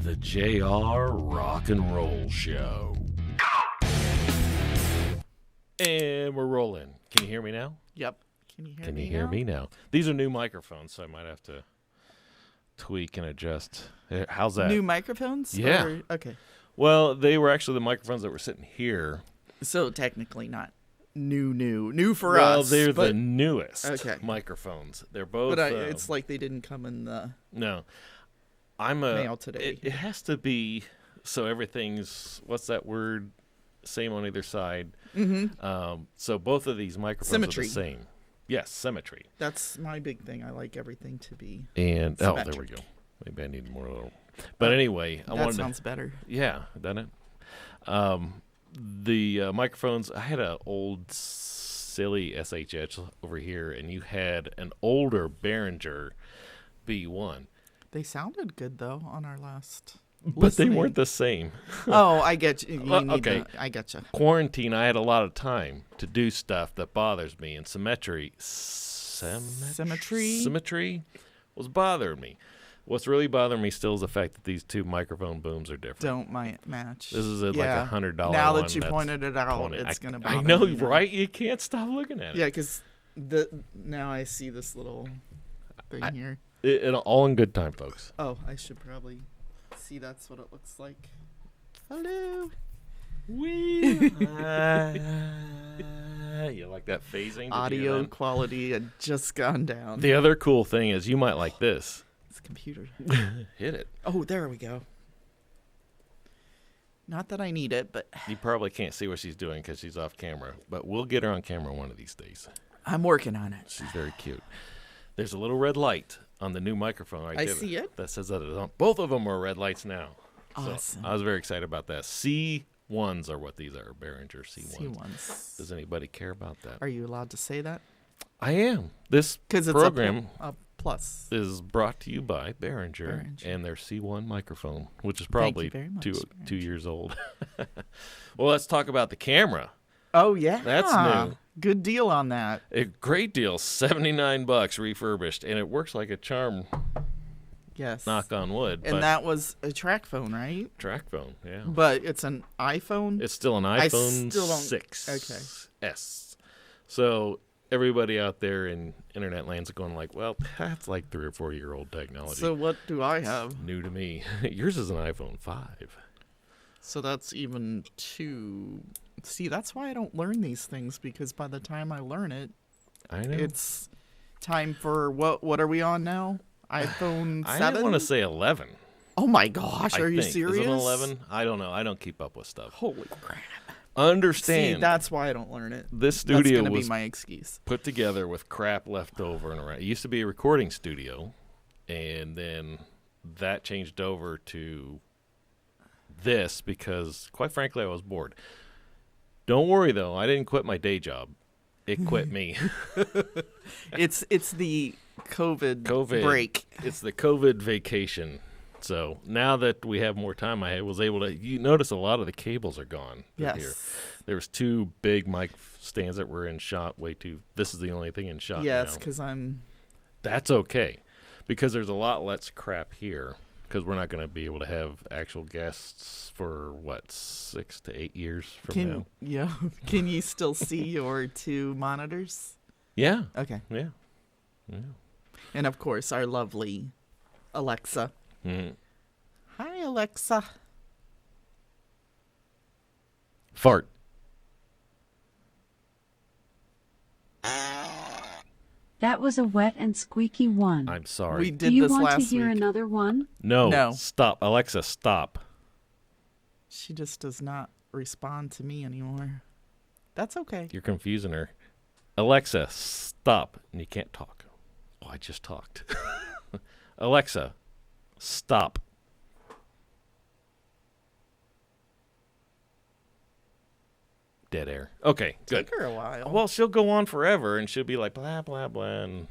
The JR Rock and Roll Show. And we're rolling. Can you hear me now? Yep. Can you hear me now? These are new microphones, so I might have to tweak and adjust. How's that? New microphones? Yeah. Okay. Well, they were actually the microphones that were sitting here. So technically not new for us. Well, they're the newest microphones. They're both. But it's like they didn't come in the mail today. It has to be so everything's, what's that word? Same on either side. Mm-hmm. So both of these microphones are the same. Yes, symmetry. That's my big thing. I like everything to be symmetric. There we go. Maybe I need more little. But anyway, that sounds better. Yeah, doesn't it? The microphones. I had an old silly SHH over here, and you had an older Behringer B1. They sounded good though on our last. But they weren't the same. Oh, I get you. Okay. I get you. Quarantine, I had a lot of time to do stuff that bothers me, and symmetry was bothering me. What's really bothering me still is the fact that these two microphone booms are different. Don't match. This is like $100 Now one that you pointed it out, it's going to bother I know, me. right? You can't stop looking at it. Yeah, because now I see this little thing here. It all in good time, folks. Oh, I should probably see that's what it looks like. Hello. You like that phasing? Audio quality had just gone down. The other cool thing is you might like this. It's a computer. Hit it. Oh, there we go. Not that I need it, but... You probably can't see what she's doing because she's off camera, but we'll get her on camera one of these days. I'm working on it. She's very cute. There's a little red light on the new microphone right there. I see it. That says that it's on. Both of them are red lights now. Awesome. So I was very excited about that. C1s are what these are, Behringer C1s. C1s. Does anybody care about that? Are you allowed to say that? I am. This program a plus. is brought to you by Behringer and their C1 microphone, which is probably two years old. Well, let's talk about the camera. Oh, yeah. That's new. Good deal on that. A great deal. $79 refurbished, and it works like a charm. Yes. Knock on wood. And that was a track phone, right? Track phone, yeah. But it's an iPhone? It's still an iPhone 6 S. So everybody out there in internet land's going like, well, that's like 3 or 4 year old technology. So what do I have? New to me. Yours is an iPhone 5. So that's even 2. See, that's why I don't learn these things, because by the time I learn it, I know. It's time for what are we on now? iPhone 7? I want to say 11. Oh my gosh, are you serious? Is it 11? I don't know. I don't keep up with stuff. Holy crap. Understand. See, that's why I don't learn it. This studio was was my excuse. Put together with crap left over and around. It used to be a recording studio, and then that changed over to this because, quite frankly, I was bored. Don't worry, though. I didn't quit my day job. It quit me. It's the COVID break. It's the COVID vacation. So now that we have more time, I was able to. You notice a lot of the cables are gone. Yes. Here. There was 2 big mic stands that were in shot. This is the only thing in shot. Yes, because I'm. That's okay, because there's a lot less crap here. Because we're not going to be able to have actual guests for 6 to 8 years from now. Yeah. Can you still see your 2 monitors? Yeah. Okay. Yeah. And of course, our lovely Alexa. Mm-hmm. Hi, Alexa. Fart. That was a wet and squeaky one. I'm sorry. We did Do you this want last to hear week. another one? No. Stop. Alexa, stop. She just does not respond to me anymore. That's okay. You're confusing her. Alexa, stop. And you can't talk. Oh, I just talked. Alexa, stop. Dead air. Okay, good. Take her a while. Well, she'll go on forever, and she'll be like, blah, blah, blah, and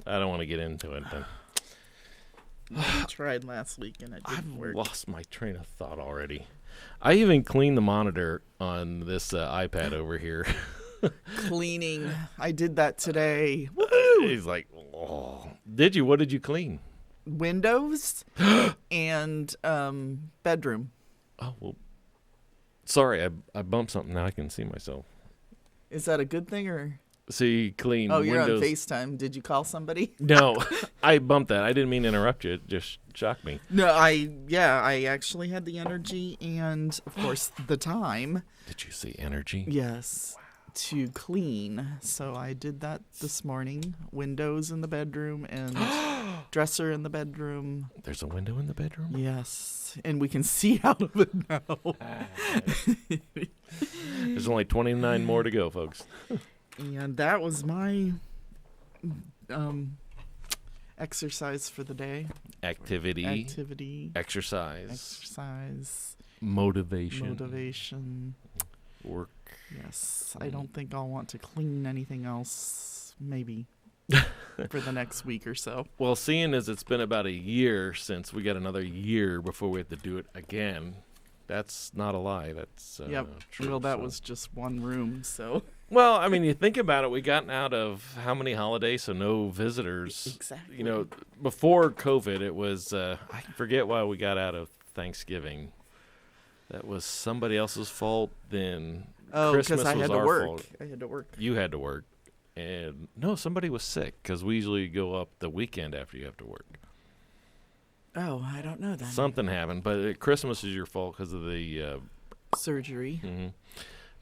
I don't want to get into it then. I tried last week, and it didn't work. I've lost my train of thought already. I even cleaned the monitor on this iPad over here. Cleaning. I did that today. Woohoo! He's like, oh. Did you? What did you clean? windows and bedroom. Oh, well. Sorry, I bumped something. Now I can see myself. Is that a good thing or? See, clean Oh, you're windows. on FaceTime. Did you call somebody? No, I bumped that. I didn't mean to interrupt you. It just shocked me. No, I actually had the energy and, of course, the time. Did you see energy? Yes, to clean. So I did that this morning. Windows in the bedroom and dresser in the bedroom. There's a window in the bedroom? Yes, and we can see out of it now. There's only 29 more to go, folks. And that was my exercise for the day. Activity. Exercise. Motivation. Work. Yes. I don't think I'll want to clean anything else, maybe, for the next week or so. Well, seeing as it's been about a year since we got another year before we have to do it again, that's not a lie. That's true. Well, that was just one room, so. Well, I mean, you think about it, we gotten out of how many holidays, so no visitors. Exactly. You know, before COVID, it was, I forget why we got out of Thanksgiving. That was somebody else's fault. Then Christmas because I was had to our work. fault. I had to work. You had to work. And no, somebody was sick because we usually go up the weekend after you have to work. Oh, I don't know that. Something happened, but Christmas is your fault because of the surgery.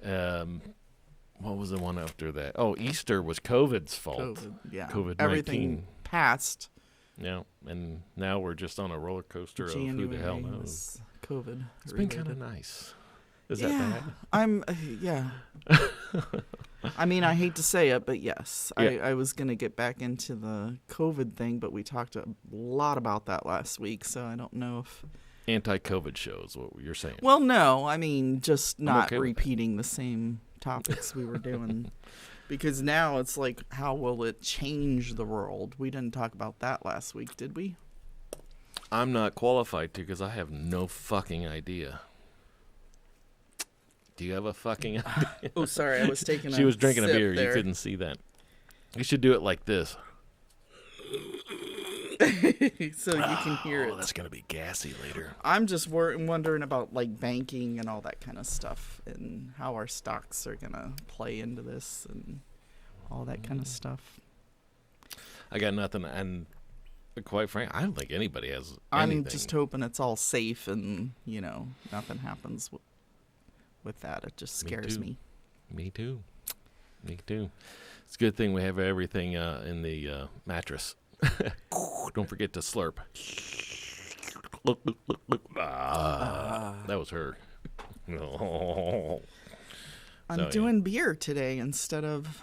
What was the one after that? Oh, Easter was COVID's fault. COVID, yeah. COVID-19. Everything passed. Yeah, and now we're just on a roller coaster of who the hell knows. COVID. It's been kind of nice. Is that bad? Yeah. I mean, I hate to say it, but yes. Yeah. I was going to get back into the COVID thing, but we talked a lot about that last week, so I don't know if... Anti-COVID shows, what you're saying. Well, no. I mean, just not okay with repeating the same topics we were doing. Because now it's like, how will it change the world? We didn't talk about that last week, did we? I'm not qualified to because I have no fucking idea. Do you have a fucking idea? Oh, sorry. I was taking She was drinking a sip beer. there. You couldn't see that. You should do it like this. So you can hear it. That's going to be gassy later. I'm just wondering about like banking and all that kind of stuff and how our stocks are going to play into this and all that kind of stuff. I got nothing. And quite frankly, I don't think anybody has I'm anything. just hoping it's all safe and, nothing happens with that. It just scares me. Me too. It's a good thing we have everything in the mattress. Don't forget to slurp. That was her. I'm doing beer today instead of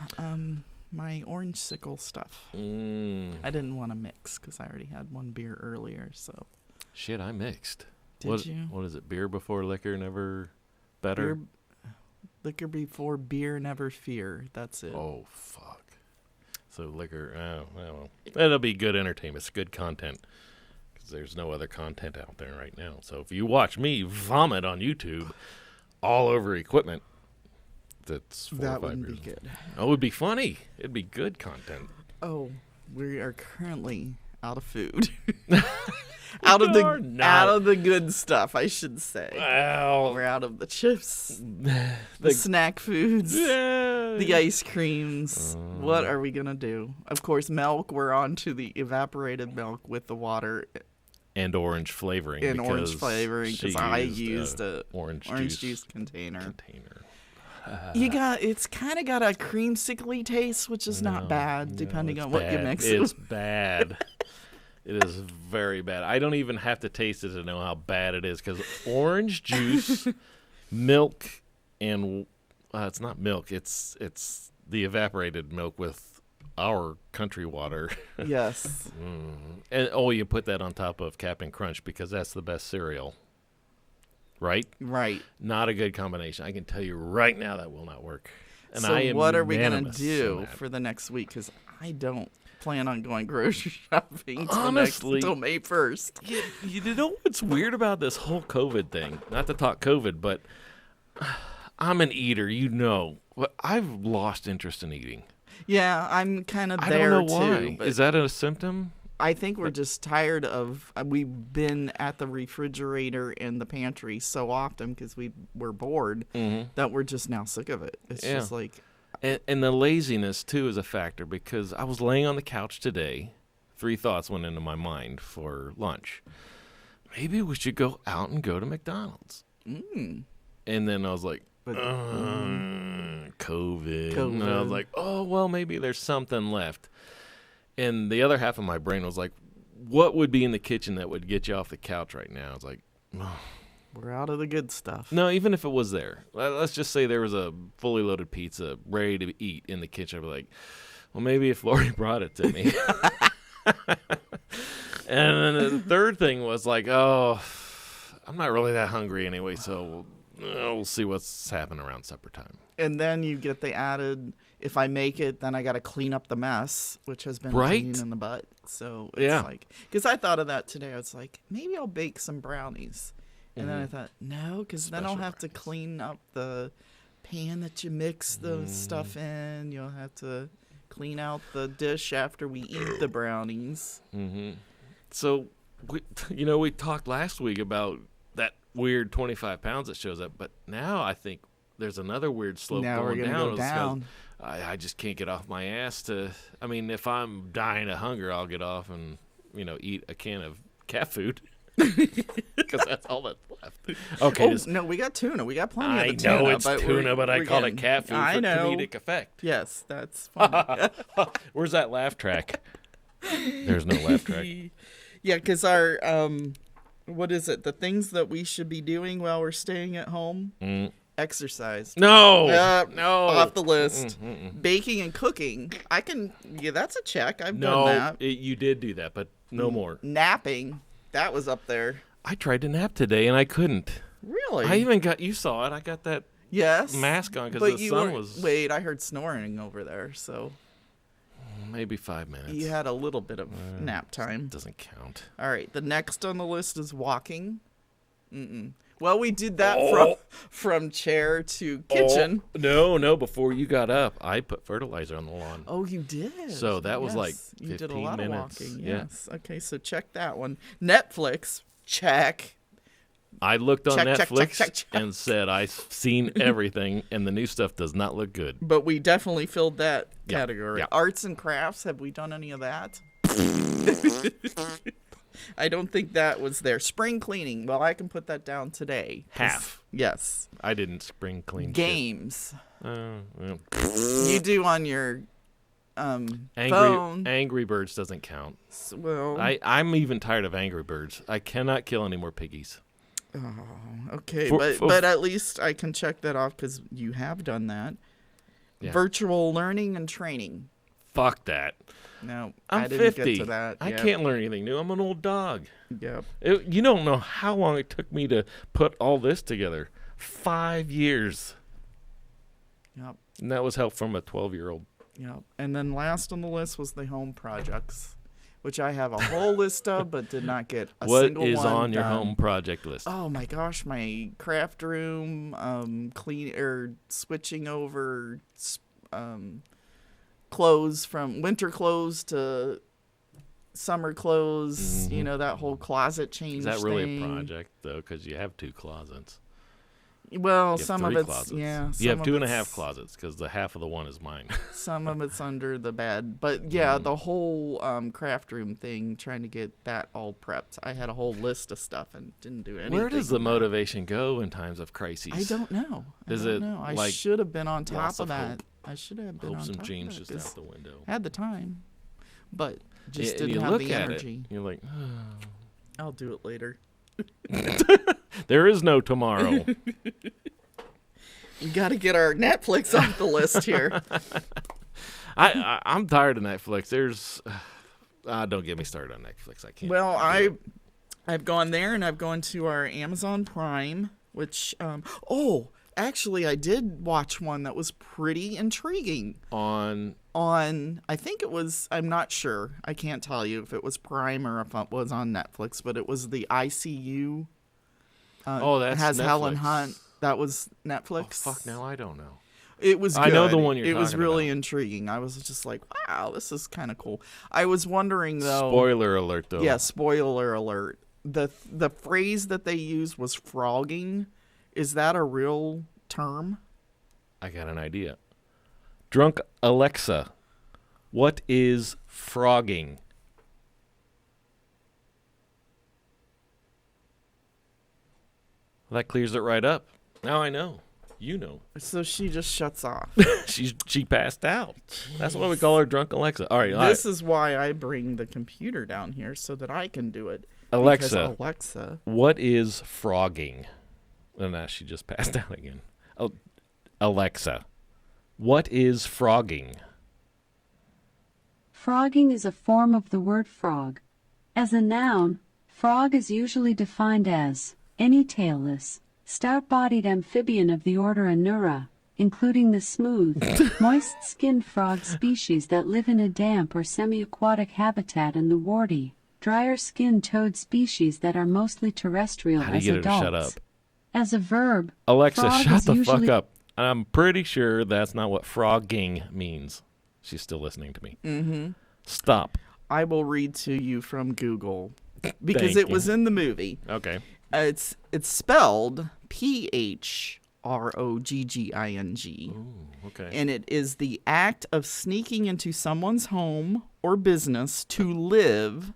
my orange sickle stuff. I didn't want to mix because I already had one beer earlier. So Shit, I mixed. Did you? What is it? Beer before liquor, never better? Liquor before beer, never fear. That's it. Oh, fuck. So liquor, well, that'll be good entertainment. It's good content because there's no other content out there right now. So if you watch me vomit on YouTube all over equipment, that's 4 or 5 that wouldn't years. be good. Oh, it would be funny. It'd be good content. Oh, we are currently out of food. out of the good stuff, I should say. Well, We're out of the chips, the snack foods, the ice creams. What are we gonna do? Of course, milk. We're on to the evaporated milk with the water and orange flavoring. because I used a orange juice container. It's kind of got a creamsicle taste, which is not bad, depending on what you mix it It's with. bad. It is very bad. I don't even have to taste it to know how bad it is because orange juice, milk, and it's not milk. It's the evaporated milk with our country water. Yes. And you put that on top of Cap'n Crunch because that's the best cereal. Right? Right. Not a good combination. I can tell you right now that will not work. And So I am what are we gonna unanimous do on that. for the next week? Because I don't plan on going grocery shopping Honestly, until May 1st. You know what's weird about this whole COVID thing? Not to talk COVID, but I'm an eater. I've lost interest in eating. Yeah, I'm kind of I there don't know why. too. But Is that a symptom? I think we're just tired of. We've been at the refrigerator and the pantry so often because we're bored that we're just now sick of it. It's just like, and the laziness too is a factor because I was laying on the couch today. 3 thoughts went into my mind for lunch. Maybe we should go out and go to McDonald's. And then I was like, COVID. And I was like, oh, well, maybe there's something left. And the other half of my brain was like, what would be in the kitchen that would get you off the couch right now? I was like, oh. We're out of the good stuff. No, even if it was there. Let's just say there was a fully loaded pizza ready to eat in the kitchen. I'd be like, well, maybe if Lori brought it to me. And then the third thing was like, oh, I'm not really that hungry anyway, so we'll see what's happening around supper time. And then you get the added, if I make it, then I got to clean up the mess, which has been a pain in the butt. So it's like, because I thought of that today. I was like, maybe I'll bake some brownies. And then I thought, no, because then I'll have to clean up the pan that you mix the stuff in. You'll have to clean out the dish after we eat the brownies. So, we talked last week about that weird 25 pounds that shows up, but now I think there's another weird slope going down. I just can't get off my ass if I'm dying of hunger, I'll get off and, eat a can of cat food. Because that's all that's left. Okay. No, we got tuna. We got plenty of tuna. I know it's tuna, but I call it cat food for comedic effect. Yes, that's fun. Where's that laugh track? There's no laugh track. Yeah, because our, what is it? The things that we should be doing while we're staying at home? Exercise. No. Off the list. Baking and cooking. That's a check. I've done that. You did do that, but no more. Napping. That was up there. I tried to nap today, and I couldn't. Really? I even you saw it. I got that mask on because the sun was... Wait, I heard snoring over there, so... Maybe 5 minutes. You had a little bit of nap time. Doesn't count. All right, the next on the list is walking. Well, we did that from chair to kitchen. No, before you got up, I put fertilizer on the lawn. Oh, you did? So that was like 15 you did a lot minutes. Of walking, yes. Okay, so check that one. Netflix, check. I looked on Netflix and said I've seen everything, and the new stuff does not look good. But we definitely filled that category. Yeah. Arts and crafts, have we done any of that? I don't think that was there. Spring cleaning. Well, I can put that down today. Half. Yes. I didn't spring clean. Games. Well. You do on your phone. Angry Birds doesn't count. Well, I'm even tired of Angry Birds. I cannot kill any more piggies. Oh, okay. But at least I can check that off because you have done that. Yeah. Virtual learning and training. Fuck that. No, I didn't 50. Get to that. I can't learn anything new. I'm an old dog. Yep. You don't know how long it took me to put all this together. 5 years. Yep. And that was help from a 12-year-old. Yep. And then last on the list was the home projects, which I have a whole list of, but did not get a single one. What is on your home project list? Oh my gosh, my craft room, switching over clothes from winter clothes to summer clothes, that whole closet change thing. Is that really a project, though? Because you have 2 closets. Well, some of it's, closets. Yeah. You have 2.5 closets because the half of the one is mine. Some of it's under the bed. But, yeah, the whole craft room thing, trying to get that all prepped. I had a whole list of stuff and didn't do anything. Where does the motivation go in times of crises? I don't know. I should have been on top of that. I should have been on top of that. Hopes and dreams just out the window. Had the time, but just didn't have the energy. You're like, I'll do it later. There is no tomorrow. We got to get our Netflix off the list here. I'm tired of Netflix. Don't get me started on Netflix. I can't. Well, I've gone there and I've gone to our Amazon Prime, which actually I did watch one that was pretty intriguing. On I think it was, I'm not sure. I can't tell you if it was Prime or if it was on Netflix, but it was the ICU. That's has Netflix. Helen Hunt. That was Netflix. Oh, fuck, now I don't know. It was good. I know the one you're It talking was really about. intriguing. I was just like, wow, this is kind of cool. I was wondering, though. Spoiler alert, though. Yeah, spoiler alert. The phrase that they used was frogging. Is that a real term? I got an idea. Drunk Alexa, what is frogging? Well, that clears it right up. Now I know. You know. So she just shuts off. She passed out. That's why we call her Drunk Alexa. All right. This is why I bring the computer down here so that I can do it. Alexa. Because Alexa. What is frogging? And now she just passed out again. Alexa, what is frogging? Frogging is a form of the word frog. As a noun, frog is usually defined as any tailless, stout-bodied amphibian of the order Anura, including the smooth, moist-skinned frog species that live in a damp or semi-aquatic habitat, and the warty, drier-skinned toad species that are mostly terrestrial How do as you get her adults. to shut up? As a verb, Alexa, frog shut is the usually... fuck up. I'm pretty sure that's not what frogging means. She's still listening to me. Mm-hmm. Stop. I will read to you from Google because Thank it you. was in the movie. Okay. It's spelled PHROGGING. Ooh, okay. And it is the act of sneaking into someone's home or business to live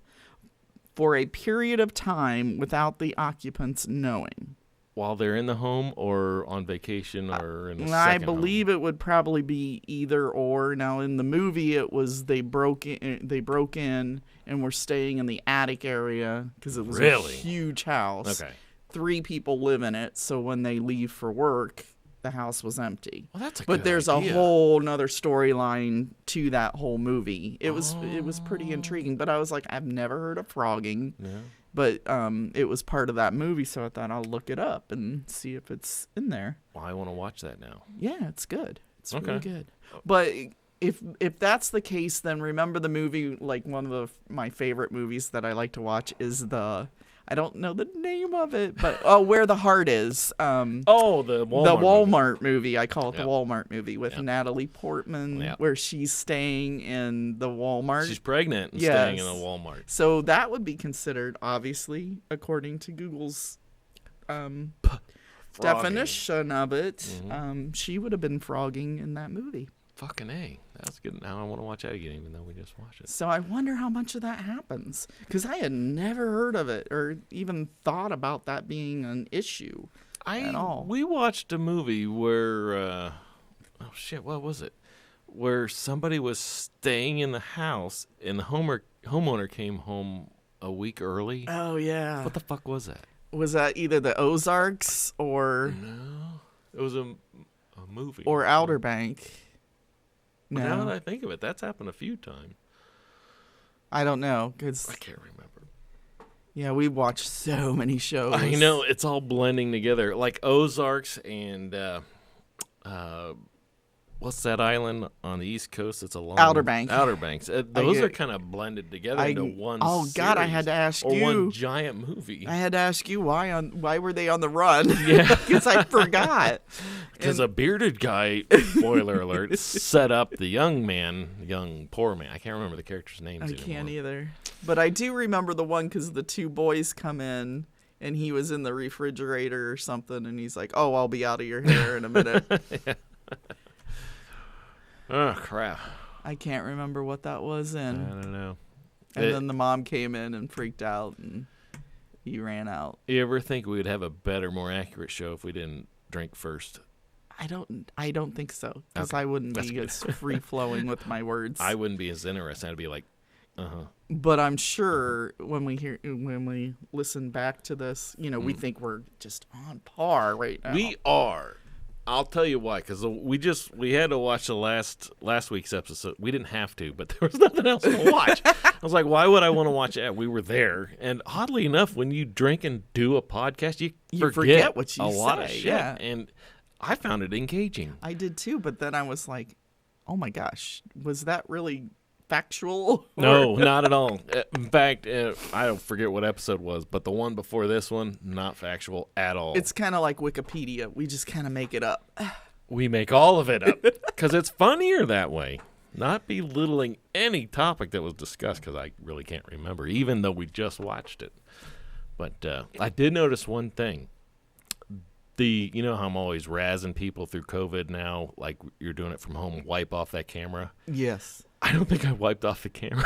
for a period of time without the occupants knowing. While they're in the home or on vacation or in the I second believe home? it would probably be either or. Now in the movie, it was they broke in and were staying in the attic area because it was Really? a huge house. Okay. 3 people live in it, so when they leave for work, the house was empty. Well, that's a But good there's idea. a whole nother storyline to that whole movie. It was pretty intriguing, but I was like, I've never heard of frogging. Yeah. But it was part of that movie, so I thought I'll look it up and see if it's in there. Well, I want to watch that now. Yeah, it's good. It's Okay. really good. But if that's the case, then remember the movie, like one of my favorite movies that I like to watch is I don't know the name of it, but Where the Heart Is. Oh, the Walmart. The Walmart movie. I call it Yep. the Walmart movie with Yep. Natalie Portman, Yep. where she's staying in the Walmart. She's pregnant and Yes. staying in a Walmart. So that would be considered, obviously, according to Google's Frogging. definition of it, Mhm. she would have been frogging in that movie. Fucking A. That's good. Now I want to watch that again, even though we just watched it. So I wonder how much of that happens, because I had never heard of it or even thought about that being an issue at all. We watched a movie where, oh shit, what was it? Where somebody was staying in the house and the homeowner came home a week early. Oh yeah. What the fuck was that? Was that either the Ozarks or No, it was a movie. Outer Bank? But now No, that I think of it, that's happened a few times. I don't know, because I can't remember. yeah, we watched so many shows. I know it's all blending together, like Ozarks and what's that island on the East Coast? It's a long Outer Banks. Outer Banks. Those are kind of blended together into one. Oh God, I series, had to ask or you. one giant movie. I had to ask you why were they on the run? Yeah. Because I forgot. Because a bearded guy, spoiler alert, set up the young poor man. I can't remember the character's names I anymore. can't either. But I do remember the one because the 2 boys come in and he was in the refrigerator or something, and he's like, "Oh, I'll be out of your hair in a minute." Oh crap! I can't remember what that was in. I don't know. And then the mom came in and freaked out, and he ran out. You ever think we would have a better, more accurate show if we didn't drink first? I don't think so, because Okay, I wouldn't that's be good. as free flowing with my words. I wouldn't be as interested. I'd be like, But I'm sure when we listen back to this, we think we're just on par right now. We are. I'll tell you why, because we had to watch the last week's episode. We didn't have to, but there was nothing else to watch. I was like, why would I want to watch it? We were there, and oddly enough, when you drink and do a podcast, you forget what you a lot of say, shit, yeah. and I found it engaging. I did too, but then I was like, oh my gosh, was that really factual? No, not at all. In fact, I don't forget what episode it was, but the one before this one, not factual at all. It's kind of like Wikipedia. We just kind of make it up. we make all of it up because it's funnier that way. Not belittling any topic that was discussed because I really can't remember, even though we just watched it. But I did notice one thing. You know how I'm always razzing people through COVID now, like you're doing it from home, wipe off that camera? Yes. I don't think I wiped off the camera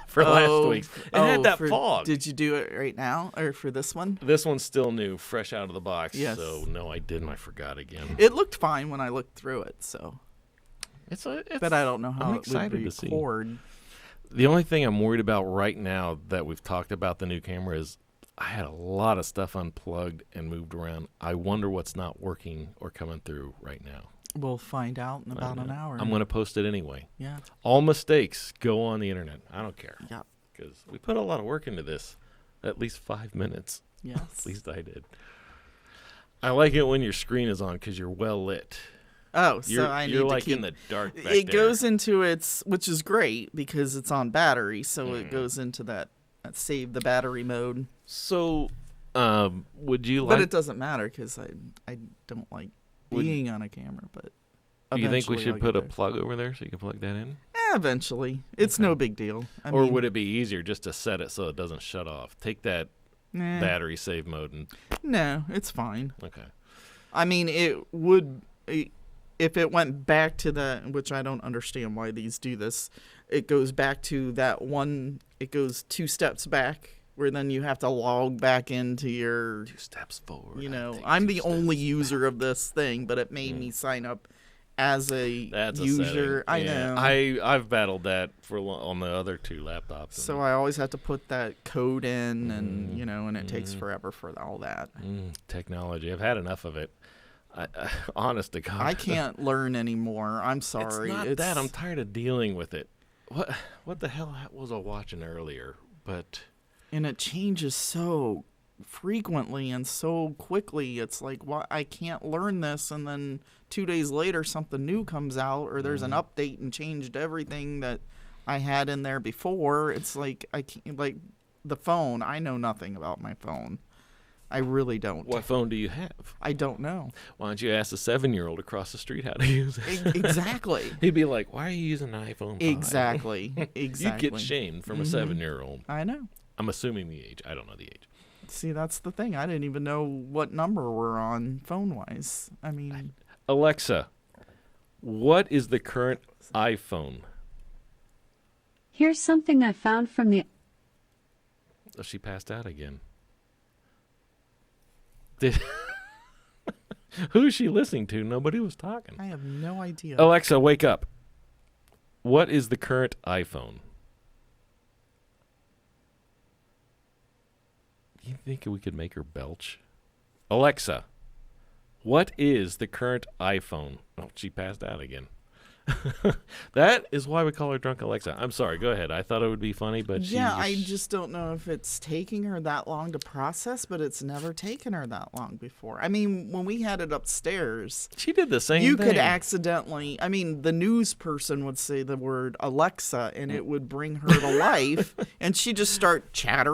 for last week. It had that fog. Did you do it right now or for this one? This one's still new, fresh out of the box. Yes. So, no, I didn't. I forgot again. It looked fine when I looked through it, so. But I don't know how I'm it would excited to see. record. The only thing I'm worried about right now that we've talked about the new camera is I had a lot of stuff unplugged and moved around. I wonder what's not working or coming through right now. We'll find out in about an hour. I'm going to post it anyway. Yeah. All mistakes go on the internet. I don't care. Yeah. Because we put a lot of work into this. At least 5 minutes. Yes. At least I did. I like it when your screen is on because you're well lit. Oh, so I need to like keep, in the dark back it there. goes into its, which is great because it's on battery, so it goes into that save the battery mode. So, would you like? But it doesn't matter because I don't like being on a camera. But do you think we should I'll put get a there. plug over there so you can plug that in? Eventually, it's no big deal. Or would it be easier just to set it so it doesn't shut off? Take that Nah, battery save mode and no, it's fine. okay. I mean, it would. If it went back to that, which I don't understand why these do this, it goes back to that one, it goes 2 steps back, where then you have to log back into your, 2 steps forward. you know, I'm the only user of this thing, but it made me sign up as a That's a user. setting. I Yeah. know. I've battled that on the other 2 laptops. So I always have to put that code in and, you know, and it takes forever for all that. Technology. I've had enough of it. Honest to God. I can't learn anymore. I'm sorry. It's not that. I'm tired of dealing with it. What the hell was I watching earlier? And it changes so frequently and so quickly. It's like, why I can't learn this, and then 2 days later something new comes out, or there's an update and changed everything that I had in there before. It's like I can't, like the phone. I know nothing about my phone. I really don't. What phone do you have? I don't know. Why don't you ask a 7-year-old across the street how to use it? Exactly. He'd be like, "Why are you using an iPhone 5?" Exactly. You'd get shamed from a 7-year-old. I know. I'm assuming the age. I don't know the age. See, that's the thing. I didn't even know what number we're on phone-wise. I mean, Alexa, what is the current iPhone? Here's something I found from the Oh, she passed out again. Who's she listening to? Nobody was talking. I have no idea. Alexa, wake up. What is the current iPhone? You think we could make her belch? Alexa, what is the current iPhone? Oh, she passed out again. That is why we call her Drunk Alexa. I'm sorry. Go ahead. I thought it would be funny, but I just don't know if it's taking her that long to process, but it's never taken her that long before. I mean, when we had it upstairs, she did the same you thing. could accidentally, I mean, the news person would say the word Alexa and it would bring her to life, and she'd just start chatter.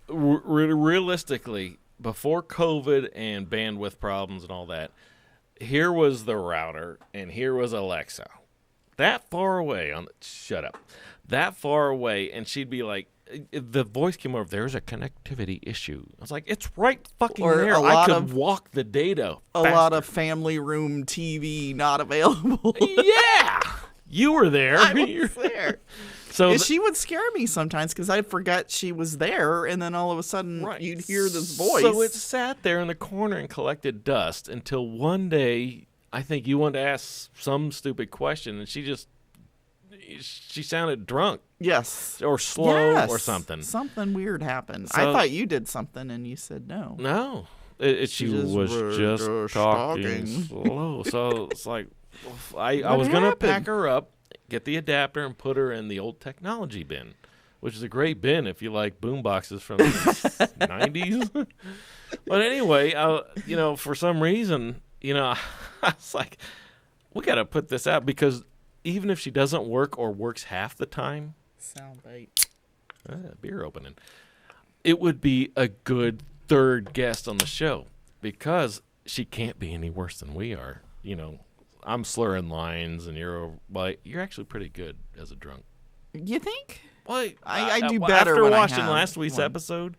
Realistically, before COVID and bandwidth problems and all that, here was the router and here was Alexa. That far away shut up. That far away, and she'd be like, the voice came over, there's a connectivity issue. I was like, it's right fucking Or there. a I lot could of- walk the data A lot of family room TV not available. Yeah! You were there. I was there. So And she would scare me sometimes because I'd forget she was there, and then all of a sudden you'd hear this voice. So it sat there in the corner and collected dust until one day, I think you wanted to ask some stupid question, and she sounded drunk Yes. or slow or something. Something weird happened. I So- thought you did something, and you said no. No, she just was was just just talking talking. slow. So it's like, I What was going to pack happened? her up, get the adapter, and put her in the old technology bin, which is a great bin if you like boom boxes from the 90s. But anyway, for some reason, I was like, we got to put this out because even if she doesn't work or works half the time, Soundbite. beer opening, it would be a good third guest on the show because she can't be any worse than we are. I'm slurring lines, and you're actually pretty good as a drunk. You think? Well, I do better after when I watching have last week's one. episode.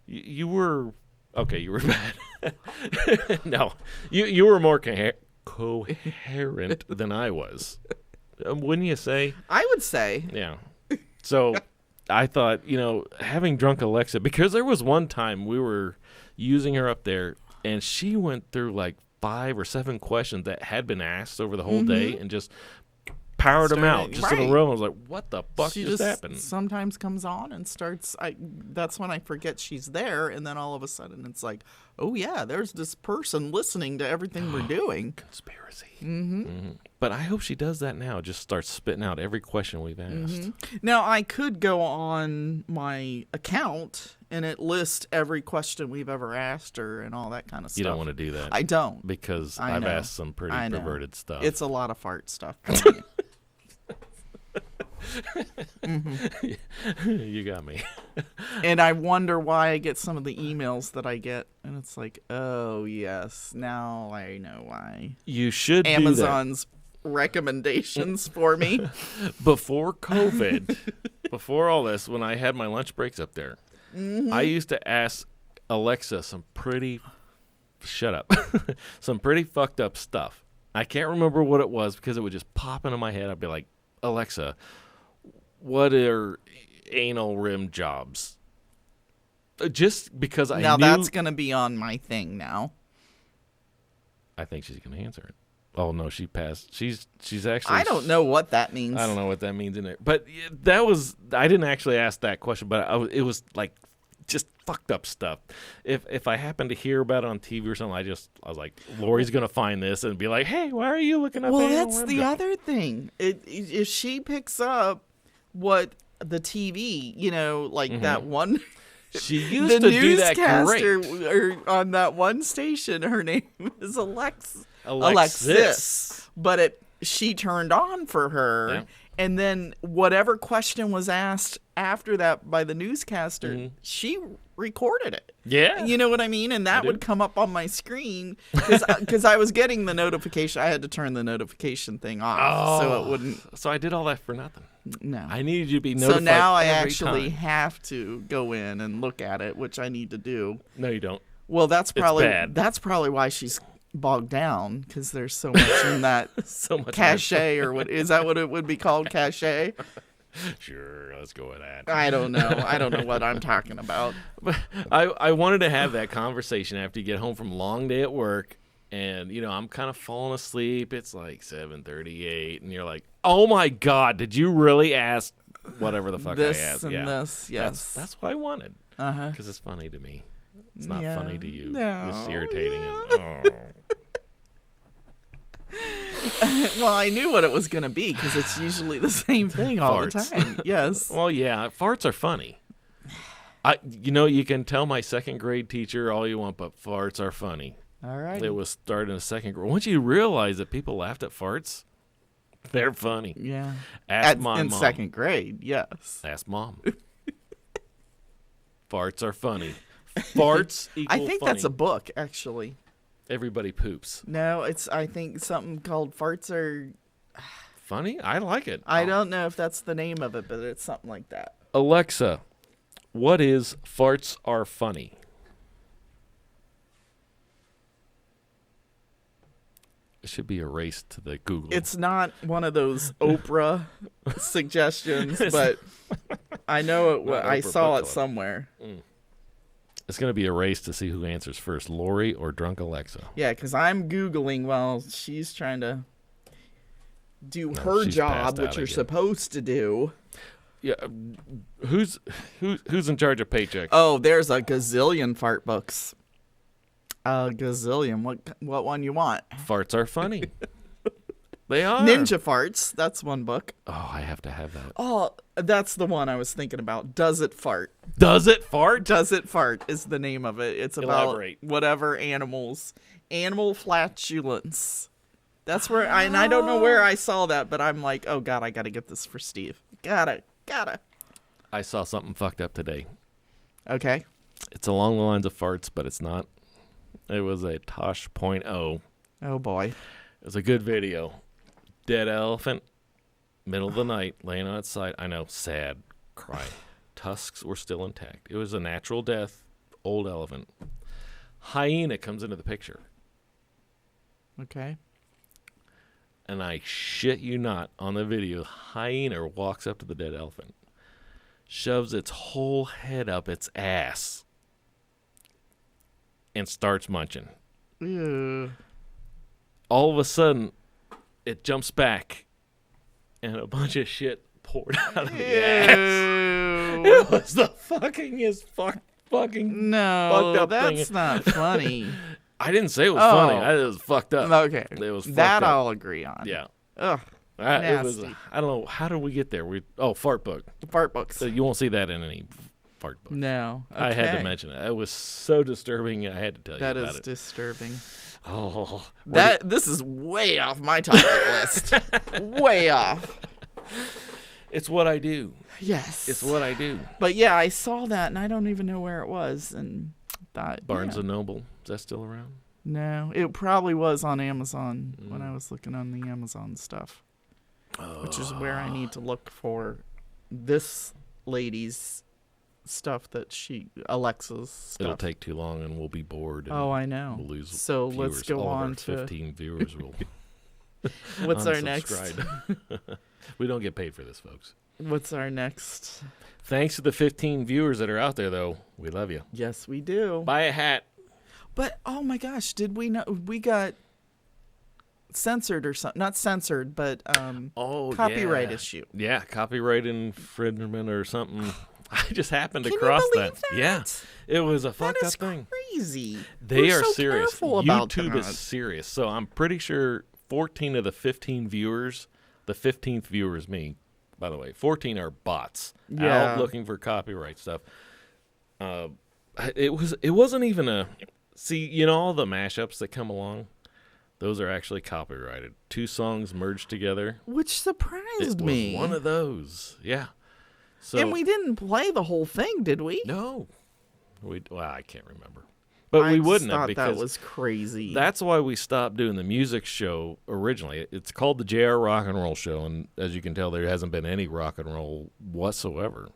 You were okay. You were bad. No, you were more coherent than I was. Wouldn't you say? I would say. Yeah. So I thought, having drunk Alexa, because there was one time we were using her up there, and she went through like 5 or 7 questions that had been asked over the whole day, and just powered them out just in a row. I was like, what the fuck She just happened? Sometimes comes on and starts. That's when I forget she's there, and then all of a sudden it's like, oh yeah, there's this person listening to everything we're doing. Conspiracy. But I hope she does that now. Just starts spitting out every question we've asked. Now I could go on my account and it lists every question we've ever asked her and all that kind of stuff. You don't want to do that. I don't. Because I I've know. asked some pretty I know. perverted stuff. It's a lot of fart stuff. You got me. And I wonder why I get some of the emails that I get, and it's like, oh yes, now I know why. You should Amazon's recommendations for me. Before COVID, before all this, when I had my lunch breaks up there, I used to ask Alexa some pretty some pretty fucked up stuff. I can't remember what it was because it would just pop into my head. I'd be like, Alexa, what are anal rim jobs? Just because I now knew. that's gonna be on my thing now. I think she's gonna answer it. Oh no, she passed. She's actually. I don't know what that means. I don't know what that means in there. But I didn't actually ask that question, but it was like just fucked up stuff. If I happened to hear about it on TV or something, I was like, Lori's gonna find this and be like, hey, why are you looking up? Well, that's the other thing. If she picks up what the TV, like that one. She used to do that newscaster great. or on that one station, her name is Alexis. But she turned on for her. Yeah. And then whatever question was asked after that by the newscaster, she recorded it. Yeah. You know what I mean? And that would come up on my screen because I was getting the notification. I had to turn the notification thing off so it wouldn't. So I did all that for nothing. No. I needed you to be notified. So now I every actually time. have to go in and look at it, which I need to do. No, you don't. Well, that's bad. probably why she's bogged down because there's so much in that So much cache or what is that what it would be called, cache? Sure, let's go with that. I don't know. I don't know what I'm talking about. But I wanted to have that conversation after you get home from a long day at work, and I'm kind of falling asleep. It's like 7:38, and you're like, "Oh my God, did you really ask whatever the fuck This I asked?" and Yeah, this, yes. that's what I wanted. Uh-huh. Because it's funny to me. It's not Yeah. funny to you. No, It's irritating. yeah. Well, I knew what it was going to be because it's usually the same thing all Farts. the time. Yes. Well, yeah, farts are funny. You can tell my second grade teacher all you want, but farts are funny. All right. It was starting in second grade. Once you realize that people laughed at farts, they're funny. Yeah. Ask my in mom. second grade, yes. Ask mom. Farts are funny. Farts equal I think funny. that's a book, actually. Everybody poops. No, I think something called Farts Are... Funny? I like it. I don't know if that's the name of it, but it's something like that. Alexa, what is farts are funny? It should be a race to the Google. It's not one of those Oprah suggestions, but I know it. Not I Oprah saw Book it Club. somewhere. It's going to be a race to see who answers first, Lori or drunk Alexa. Yeah, because I'm Googling while she's trying to do her she's job, passed which out you're again. supposed to do. Yeah, who's in charge of paycheck? Oh, there's a gazillion fart books. A gazillion. What one you want? Farts are funny. They are. Ninja Farts. That's one book. Oh, I have to have that. Oh, that's the one I was thinking about. Does It Fart? Does it fart? Does It Fart is the name of it. It's about Elaborate. whatever animals. Animal flatulence. That's where I don't know where I saw that, but I'm like, oh God, I gotta get this for Steve. Gotta. I saw something fucked up today. Okay. It's along the lines of farts, but it's not. It was a Tosh.0. Oh boy. It was a good video. Dead elephant, middle of the night, laying on its side. I know, sad, crying. Tusks were still intact. It was a natural death, old elephant. Hyena comes into the picture. Okay. And I shit you not, on the video, hyena walks up to the dead elephant, shoves its whole head up its ass, and starts munching. Ew. All of a sudden, it jumps back, and a bunch of shit poured out of the ass. It was the fucking fucking No, fucked up that's thing. not funny. I didn't say it was funny. It was fucked up. Okay. It was fucked that up. I'll agree on. Yeah. Ugh. It was. Nasty. I don't know. How did we get there? Fart book. Fart books. So you won't see that in any fart book. No. Okay. I had to mention it. It was so disturbing. I had to tell you That about is it. disturbing. Oh, This is way off my topic list. Way off. it's what I do. Yes. It's what I do. But yeah, I saw that and I don't even know where it was and thought Barnes yeah. and Noble. Is that still around? No, it probably was on Amazon when I was looking on the Amazon stuff. Which is where I need to look for this lady's stuff that Alexa's stuff. It'll take too long, and we'll be bored. And Oh, I know. We'll lose So viewers. let's go All of on our to 15 viewers will what's our next? unsubscribe. We don't get paid for this, folks. What's our next? Thanks to the 15 viewers that are out there, though. We love you. Yes, we do. Buy a hat. But oh my gosh, did we know we got censored or something? Not censored, but copyright issue. Yeah, copyright infringement or something. I just happened to Can cross you believe that? Yeah, it was a That fucked up is thing. crazy. They We're are so serious. careful about YouTube that. is serious. So I'm pretty sure 14 of the 15 viewers, the 15th viewer is me, by the way. 14 are bots out looking for copyright stuff. It wasn't even a. See, you know all the mashups that come along? Those are actually copyrighted. 2 songs merged together. Which surprised It me. was one of those. Yeah. So, and we didn't play the whole thing, did we? No. I can't remember. But we wouldn't have thought because that was crazy. that's why we stopped doing the music show originally. It's called the JR Rock and Roll Show, and as you can tell, there hasn't been any rock and roll whatsoever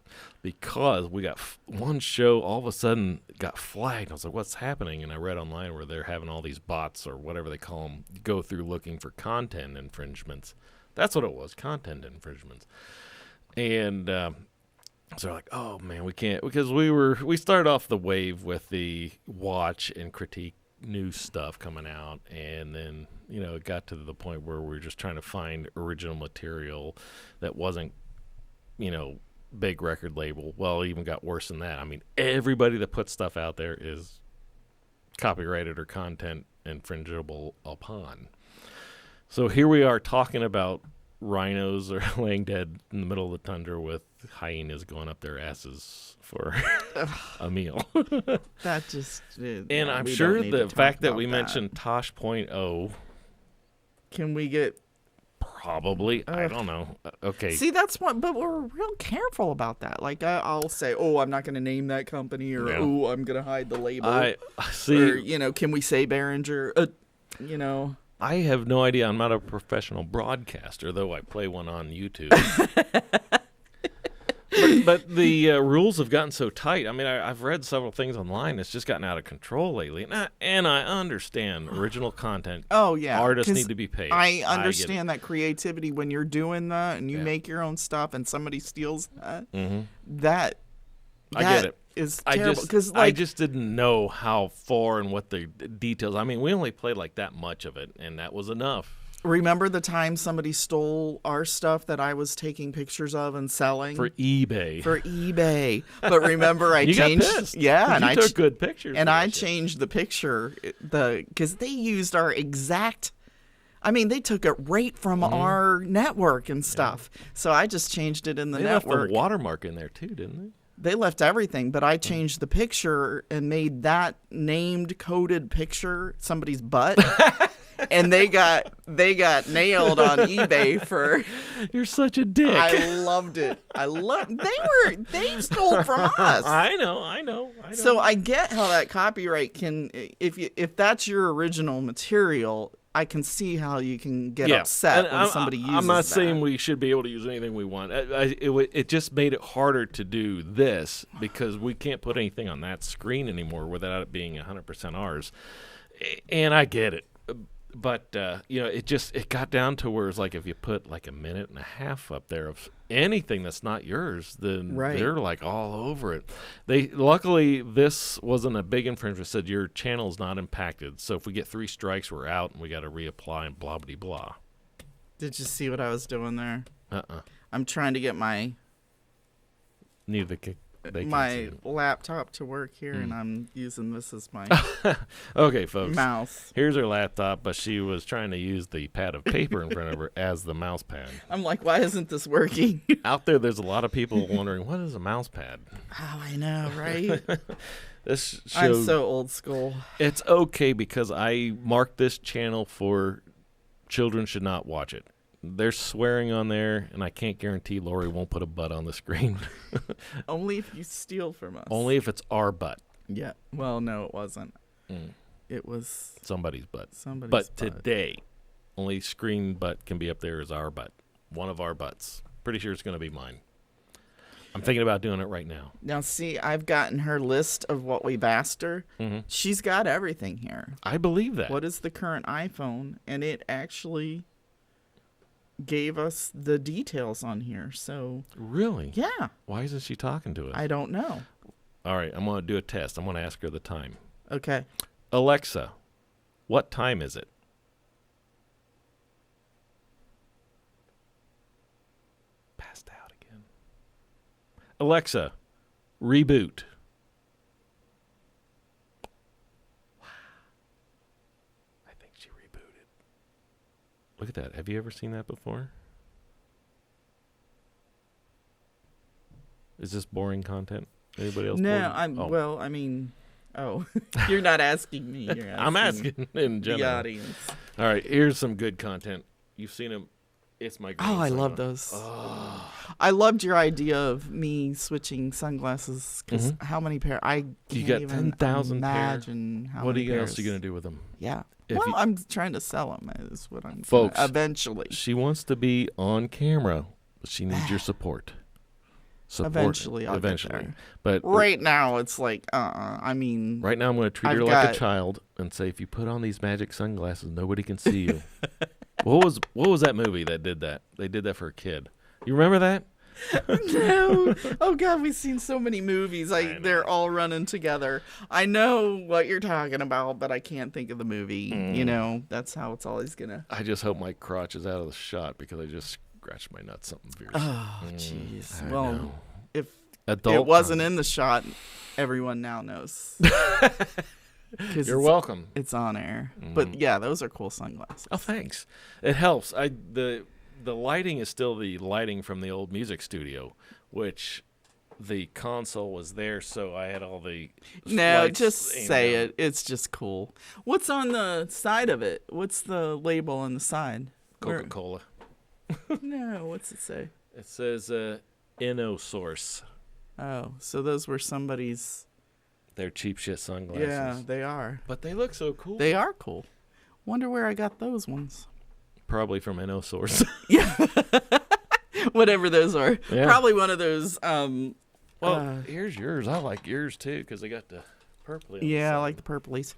because we got one show all of a sudden got flagged. I was like, what's happening? And I read online where they're having all these bots or whatever they call them go through looking for content infringements. That's what it was, content infringements. And so they're like, oh man, we can't, because we started off the wave with the watch and critique new stuff coming out, and then it got to the point where we were just trying to find original material that wasn't big record label. Well, it even got worse than that. I mean, everybody that puts stuff out there is copyrighted or content infringible upon. So here we are talking about rhinos are laying dead in the middle of the tundra with hyenas going up their asses for a meal. That just... And I'm sure the fact that we mentioned Tosh.0... Can we get... Probably. I don't know. Okay. See, that's what... But we're real careful about that. Like, I'll say, I'm not going to name that company, or, I'm going to hide the label. I see. Or, can we say Behringer? I have no idea. I'm not a professional broadcaster, though I play one on YouTube. but the rules have gotten so tight. I mean, I've read several things online. It's just gotten out of control lately. And I understand original content. Oh, yeah. Artists need to be paid. I understand that creativity when you're doing that and you make your own stuff and somebody steals that. Mm-hmm. I get it. Is terrible. I just didn't know how far and what the details. I mean, we only played like that much of it, and that was enough. Remember the time somebody stole our stuff that I was taking pictures of and selling for eBay? But remember, I changed. Got pissed. Yeah, and I took good pictures. And I changed the picture because they used our exact. I mean, they took it right from our network and stuff. Yeah. So I just changed it in the network. They left the watermark in there too, didn't they? They left everything, but I changed the picture and made that named coded picture somebody's butt. And they got nailed on eBay for. You're such a dick. I loved it. They stole from us. I know. So I get how that copyright can, if that's your original material, I can see how you can get upset when somebody uses I'm not that. saying we should be able to use anything we want. It just made it harder to do this because we can't put anything on that screen anymore without it being 100% ours. And I get it. But, it got down to where it's like if you put like a minute and a half up there of anything that's not yours, then they're like all over it. Luckily, this wasn't a big infringement. It said your channel's not impacted. So if we get 3 strikes, we're out and we got to reapply and blah, blah, blah. Did you see what I was doing there? Uh-uh. I'm trying to get my laptop to work here, and I'm using this as my okay, folks. mouse. Here's her laptop, but she was trying to use the pad of paper in front of her as the mouse pad. I'm like, why isn't this working? Out there's a lot of people wondering, what is a mouse pad? Oh, I know, right? This show, I'm so old school. It's okay because I marked this channel for children should not watch it. There's swearing on there, and I can't guarantee Lori won't put a butt on the screen. Only if you steal from us. Only if it's our butt. Yeah. Well, no, it wasn't. It was somebody's butt. Somebody's butt. butt. Today, only screen butt can be up there as our butt. One of our butts. Pretty sure it's going to be mine. I'm thinking about doing it right now. Now, see, I've gotten her list of what we've asked her. Mm-hmm. She's got everything here. I believe that. What is the current iPhone? And it actually gave us the details on here. So really? Yeah. Why isn't she talking to us? I don't know. All right, I'm going to do a test. I'm going to ask her the time. Okay. Alexa, what time is it? Passed out again. Alexa, reboot. I think she rebooted. Look at that. Have you ever seen that before? Is this boring content? Anybody else? No, bored? well, I mean, you're not asking me. You're asking I'm asking in general. the audience. All right, here's some good content. You've seen them. It's my green I love those. I loved your idea of me switching sunglasses because how many pair? I can't You got even 10,000 imagine how What many pairs. else are you going to do with them? Yeah. If Well, you- I'm trying to sell them. Is what I'm Folks, gonna, eventually. She wants to be on camera, but she needs your support. Eventually, I'll get there. But Right now, it's like, I mean, right now, I'm going to treat her I've like a got- child and say, if you put on these magic sunglasses, nobody can see you. What was that movie that did that? They did that for a kid. You remember that? no. Oh God, we've seen so many movies. I know. They're all running together. I know what you're talking about, but I can't think of the movie. You know, that's how it's always gonna. I just hope my crotch is out of the shot because I just scratched my nuts something fierce. Oh, jeez. I Well, know. if Adult it wasn't content. in the shot, everyone now knows. 'Cause You're it's- welcome. It's on air. But yeah, those are cool sunglasses. Oh, thanks. It helps. The lighting is still the lighting from the old music studio, which the console was there, so I had all the No, lights just aimed say down. it. It's just cool. What's on the side of it? What's the label on the side? Coca-Cola. No, what's it say? It says InnoSource. Oh, so those were somebody's. They're cheap shit sunglasses. Yeah, they are. But they look so cool. They are cool. Wonder where I got those ones. Probably from InnoSource. Yeah. Whatever those are. Yeah. Probably one of those. Well, here's yours. I like yours too because they got the purple. Yeah, I like the purplies.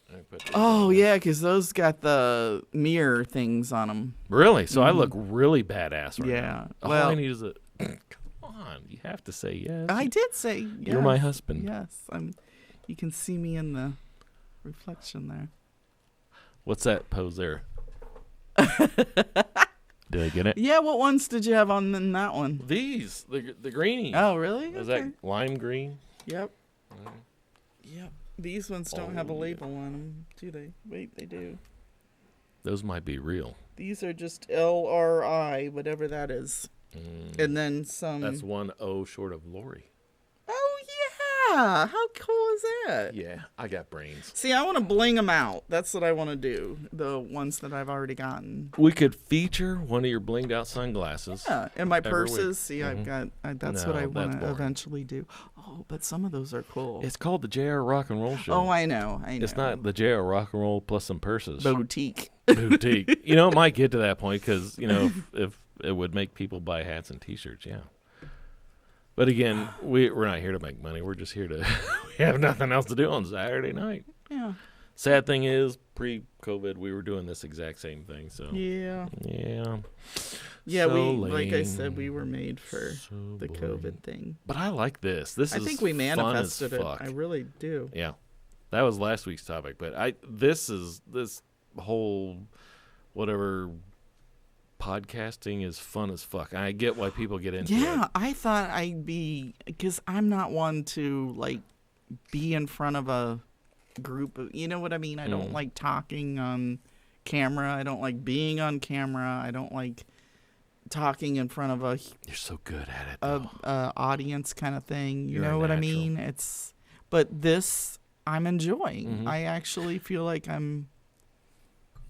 Let me put these Oh, on there. yeah, because those got the mirror things on them. Really? So I look really badass right Yeah. now. All Well- I need is a. Come on, you have to say yes. I did say yes. You're my husband. Yes, you can see me in the reflection there. What's that pose there? Did I get it? Yeah, what ones did you have on in that one? These, the greenie. Oh, really? Is Okay. that lime green? Yep. Yep. These ones don't have a Oh, yeah. label on them, do they? Wait, they do. Those might be real. These are just LRI, whatever that is. And then some. That's one O short of Lori. Oh, yeah. How cool is that? Yeah, I got brains. See, I want to bling them out. That's what I want to do. The ones that I've already gotten. We could feature one of your blinged out sunglasses. Yeah, and my every purses. week. See, I've got. That's No, what I that's want to boring. eventually do. Oh, but some of those are cool. It's called the JR Rock and Roll Show. Oh, I know. It's not the JR Rock and Roll plus some purses. boutique. Boutique. You know, it might get to that point because, you know, if it would make people buy hats and T-shirts, yeah. But again, we're not here to make money. We're just here to we have nothing else to do on Saturday night. Yeah. Sad thing is, pre-COVID, we were doing this exact same thing. So Yeah. yeah. Yeah, So like I lame. said, we were made for So the boring. COVID thing. But I like this. This I is think we fun as manifested it. fuck. I really do. Yeah, that was last week's topic. But this whole whatever podcasting is fun as fuck. I get why people get into it. Yeah, I thought I'd be, because I'm not one to like be in front of a group of, you know what I mean? I don't like talking on camera. I don't like being on camera. I don't like talking in front of You're so good at it. Though. a audience kind of thing. You You're a know what I natural. mean? But this I'm enjoying. Mhm. I actually feel like I'm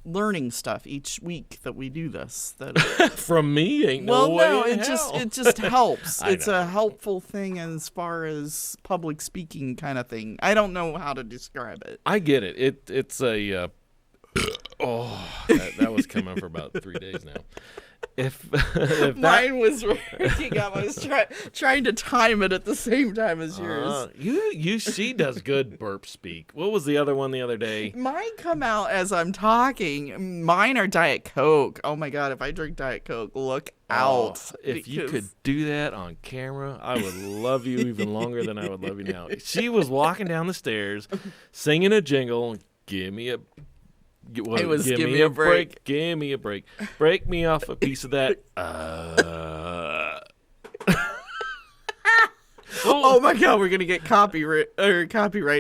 learning stuff each week that we do this. That From me, ain't no way. no, in it hell. just helps. I It's know. a helpful thing as far as public speaking kind of thing. I don't know how to describe it. I get it. It's a that was coming for about 3 days now. If that, Mine was working up. I was trying to time it at the same time as yours. she does good burp speak. What was the other one the other day? Mine come out as I'm talking. Mine are Diet Coke. Oh my God, if I drink Diet Coke, look out. If you because- could do that on camera, I would love you even longer than I would love you now. She was walking down the stairs, singing a jingle. Give me a Give me a break. Give me a break. Break me off a piece of that. Oh my God, we're gonna get copyright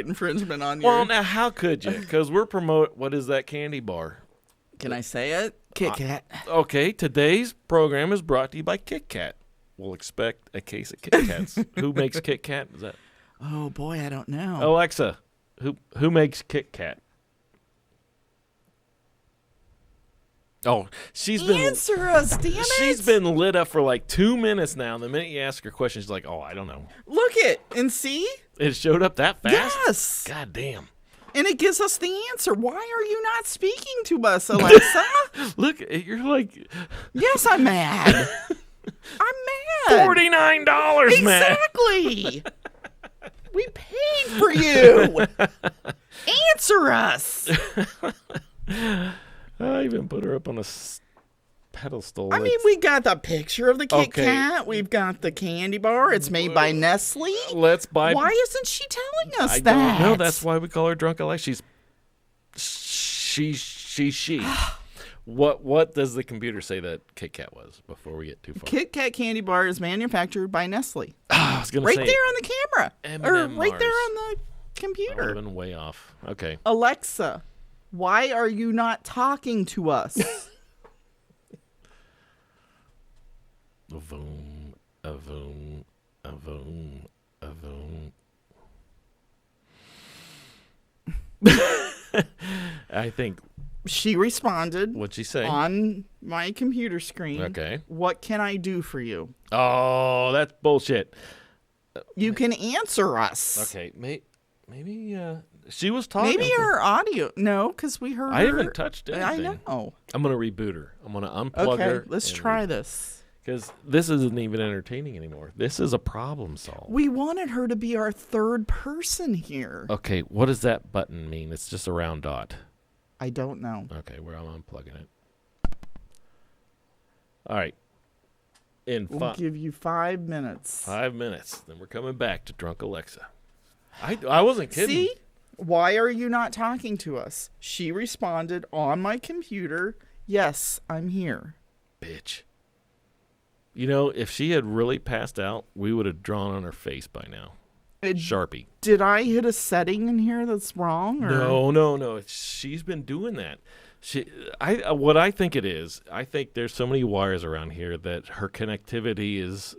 infringement on you. Well, now how could you? Because we're what is that candy bar? Can I say it? Kit Kat. Okay, today's program is brought to you by Kit Kat. We'll expect a case of Kit Kats. Who makes Kit Kat? Is that Oh boy, I don't know. Alexa? Who makes Kit Kat? Oh, she's been Answer us, damn it! she's been lit up for like 2 minutes now. The minute you ask her questions, she's like, "Oh, I don't know." Look it and see. It showed up that fast. Yes, God damn. and it gives us the answer. Why are you not speaking to us, Alexa? Look, you're like Yes, I'm mad. I'm mad. $49, man. Exactly. We paid for you. Answer us. I even put her up on a pedestal. I mean, we got the picture of the Kit Okay. Kat. We've got the candy bar. It's made by Nestle. Let's buy. Why isn't she telling us I that? don't know. That's why we call her Drunk Alexa. She. What does the computer say that Kit Kat was before we get too far? Kit Kat candy bar is manufactured by Nestle. I was gonna Right say there on the camera. Or M&M right there Mars. on the I would computer. have been way off. Okay. Alexa, why are you not talking to us? A voom, a voom, a voom, a voom. I think. She responded What'd she say? on my computer screen. Okay. What can I do for you? Oh, that's bullshit. You can answer us. Okay, maybe she was talking. Maybe her audio. No, because we heard I her. haven't touched anything. I know. I'm gonna reboot her. I'm gonna unplug her. Okay, let's try this. Because this isn't even entertaining anymore. This is a problem solve. We wanted her to be our third person here. Okay, what does that button mean? It's just a round dot. I don't know. Okay, well, I'm unplugging it. All right. In We'll give you 5 minutes. 5 minutes, then we're coming back to Drunk Alexa. I wasn't kidding. See? Why are you not talking to us? She responded on my computer, yes, I'm here. Bitch. You know, if she had really passed out, we would have drawn on her face by now. Sharpie. Did I hit a setting in here that's wrong? Or? No. She's been doing that. What I think it is, I think there's so many wires around here that her connectivity is,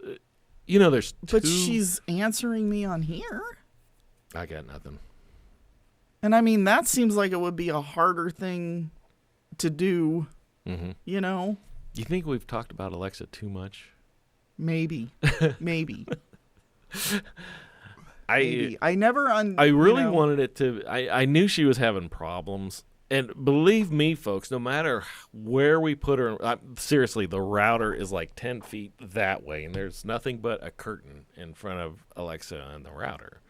there's two. But she's answering me on here. I got nothing. And I mean, that seems like it would be a harder thing to do, you know? You think we've talked about Alexa too much? Maybe. Maybe. I really wanted it to. I knew she was having problems. And believe me, folks, no matter where we put her, seriously, the router is like 10 feet that way, and there's nothing but a curtain in front of Alexa and the router.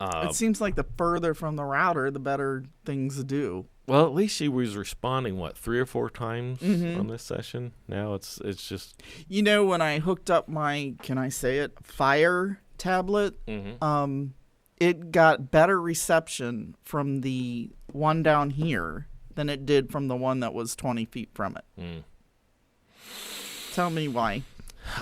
It seems like the further from the router, the better things do. Well, at least she was responding, 3 or 4 times on this session. Now it's just... You know, when I hooked up my, can I say it, Fire tablet, it got better reception from the one down here than it did from the one that was 20 feet from it. Tell me why.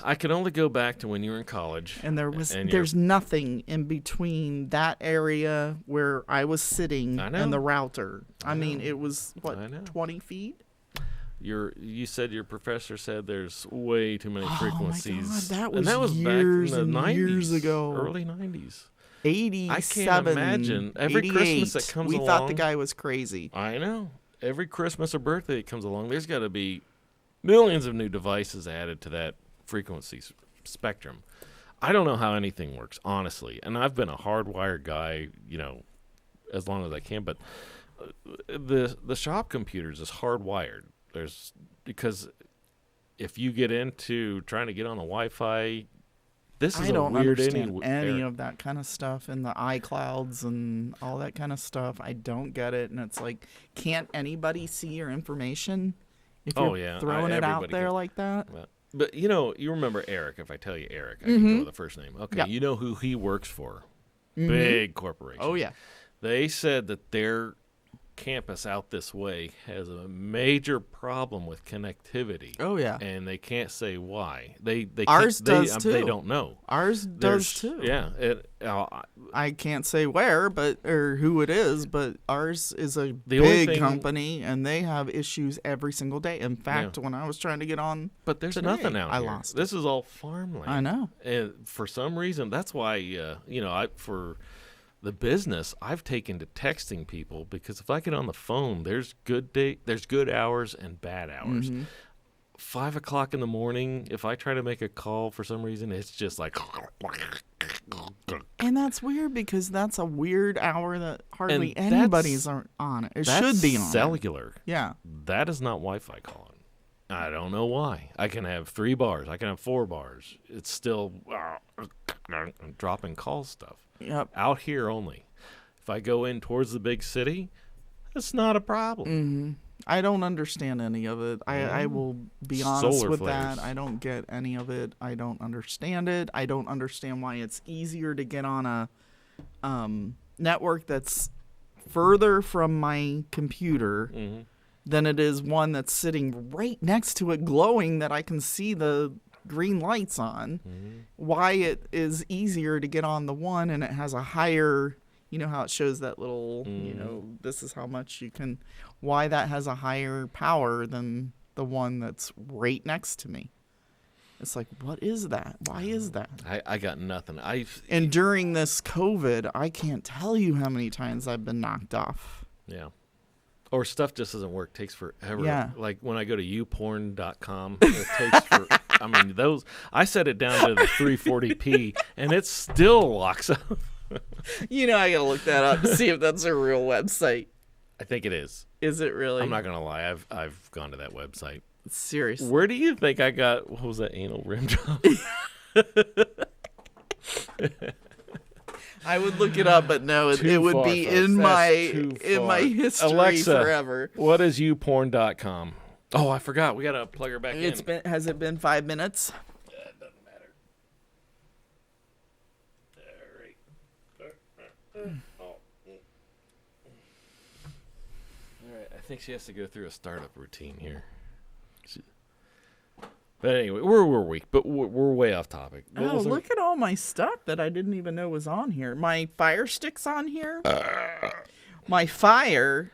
I could only go back to when you were in college. And there's nothing in between that area where I was sitting and the router. I mean, it was, 20 feet? You said your professor said there's way too many frequencies. Oh my God, that was years back in the 90s, years ago. Early 90s. 87, I can't imagine. Every 88, Christmas that comes along. we thought the guy was crazy. I know. Every Christmas or birthday that comes along, there's got to be millions of new devices added to that frequency spectrum. I don't know how anything works, honestly. And I've been a hardwired guy, as long as I can. But the shop computers is hardwired. Because if you get into trying to get on the Wi-Fi, this is I don't weird understand any of that kind of stuff and the iClouds and all that kind of stuff. I don't get it. And it's like, can't anybody see your information if you're throwing it out there like that? But, you remember Eric. If I tell you Eric, I can go with the first name. Okay, Yep. You know who he works for. Big corporation. Oh, yeah. They said that their campus out this way has a major problem with connectivity. Oh, yeah. And they can't say why. Ours does, too. They don't know. Ours does, too. Yeah. I can't say where or who it is, but ours is a big company, and they have issues every single day. In fact, when I was trying to get on But there's today, nothing out I here. lost This is all farmland. I know. And for some reason, that's why, for the business, I've taken to texting people, because if I get on the phone, there's good hours and bad hours. 5 o'clock in the morning, if I try to make a call for some reason, it's just like... And that's weird, because that's a weird hour that hardly anybody's on it. It should be on cellular. Yeah. That is not Wi-Fi calling. I don't know why. I can have 3 bars. I can have 4 bars. It's still dropping call stuff. Yep. Out here only. If I go in towards the big city, it's not a problem. I don't understand any of it. I will be honest with that. I don't get any of it. I don't understand it. I don't understand why it's easier to get on a network that's further from my computer than it is one that's sitting right next to it, glowing, that I can see the green lights on. Why it is easier to get on the one, and it has a higher, how it shows that little, this is how much you can, why that has a higher power than the one that's right next to me. It's like, what is that? Why is that? I got nothing. And during this COVID, I can't tell you how many times I've been knocked off. Yeah. Or stuff just doesn't work. Takes forever. Yeah. Like when I go to youporn.com, it takes for. I mean, I set it down to the 340p, and it still locks up. I gotta look that up to see if that's a real website. I think it is. Is it really? I'm not gonna lie. I've gone to that website. Seriously. Where do you think I got? What was that anal rim job? I would look it up, but no, it would be in my history Alexa, forever. What is youporn.com? Oh, I forgot. We gotta plug her back in. Has it been 5 minutes? It doesn't matter. All right. I think she has to go through a startup routine here. But anyway, where were we? But we're way off topic. Look at all my stuff that I didn't even know was on here. My Fire Stick's on here. My Fire,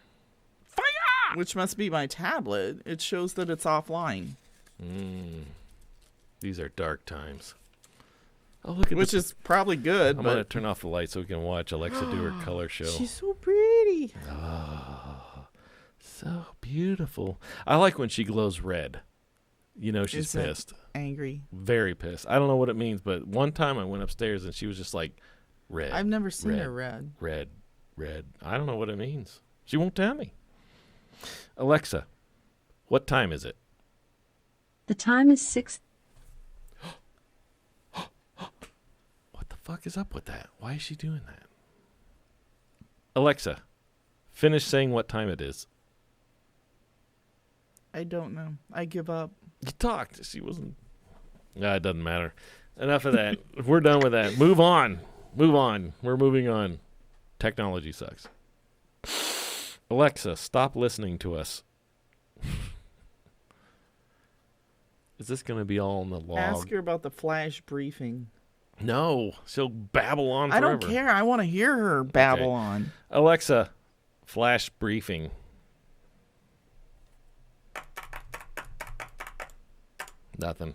which must be my tablet, it shows that it's offline. These are dark times. Oh, look at which this. is probably good. I'm but going to turn off the light so we can watch Alexa do her color show. she's so pretty. Oh, so beautiful. I like when she glows red. You know she's Is it pissed. Angry. Very pissed. I don't know what it means, but one time I went upstairs and she was just like, red. I've never seen red, her red. Red, red. I don't know what it means. She won't tell me. Alexa, what time is it? The time is 6. What the fuck is up with that? Why is she doing that? Alexa, finish saying what time it is. I don't know. I give up. You talked. She wasn't. It doesn't matter. Enough of that. We're done with that. Move on. Move on. We're moving on. Technology sucks. Alexa, stop listening to us. Is this going to be all in the log? Ask her about the flash briefing. No. She'll babble on forever. I don't care. I want to hear her babble on. Alexa, flash briefing. Nothing.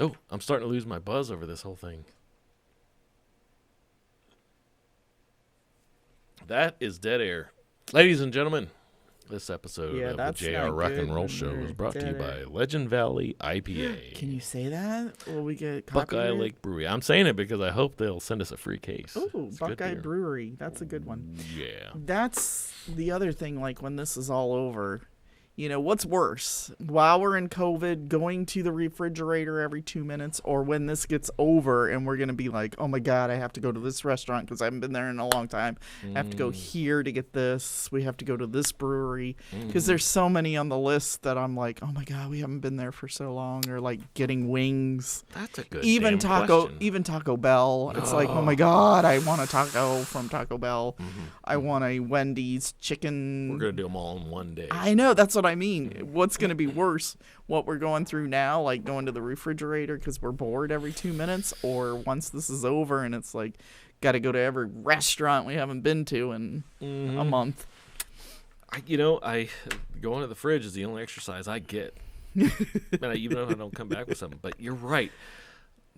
Oh, I'm starting to lose my buzz over this whole thing. That is dead air. Ladies and gentlemen, this episode of the that's JR not Rock good and Roll when Show they're was brought to you dead by air. Legend Valley IPA. Can you say that? Will we get Buckeye copyrighted? Lake Brewery. I'm saying it because I hope they'll send us a free case. Ooh, It's good Buckeye beer. Brewery. That's a good one. Yeah. That's the other thing, like when this is all over, you know, what's worse? While we're in COVID, going to the refrigerator every 2 minutes, or when this gets over and we're going to be like, oh my God, I have to go to this restaurant because I haven't been there in a long time. I have to go here to get this. We have to go to this brewery. Because there's so many on the list that I'm like, oh my God, we haven't been there for so long. Or like getting wings. That's a good Even damn question. even Taco Bell. It's like, oh my God, I want a taco from Taco Bell. I want a Wendy's chicken. We're going to do them all in one day. I know, that's what I mean. What's going to be worse? What we're going through now, like going to the refrigerator because we're bored every 2 minutes, or once this is over and it's like, got to go to every restaurant we haven't been to in a month. I going to the fridge is the only exercise I get. Even if I don't come back with something. But you're right.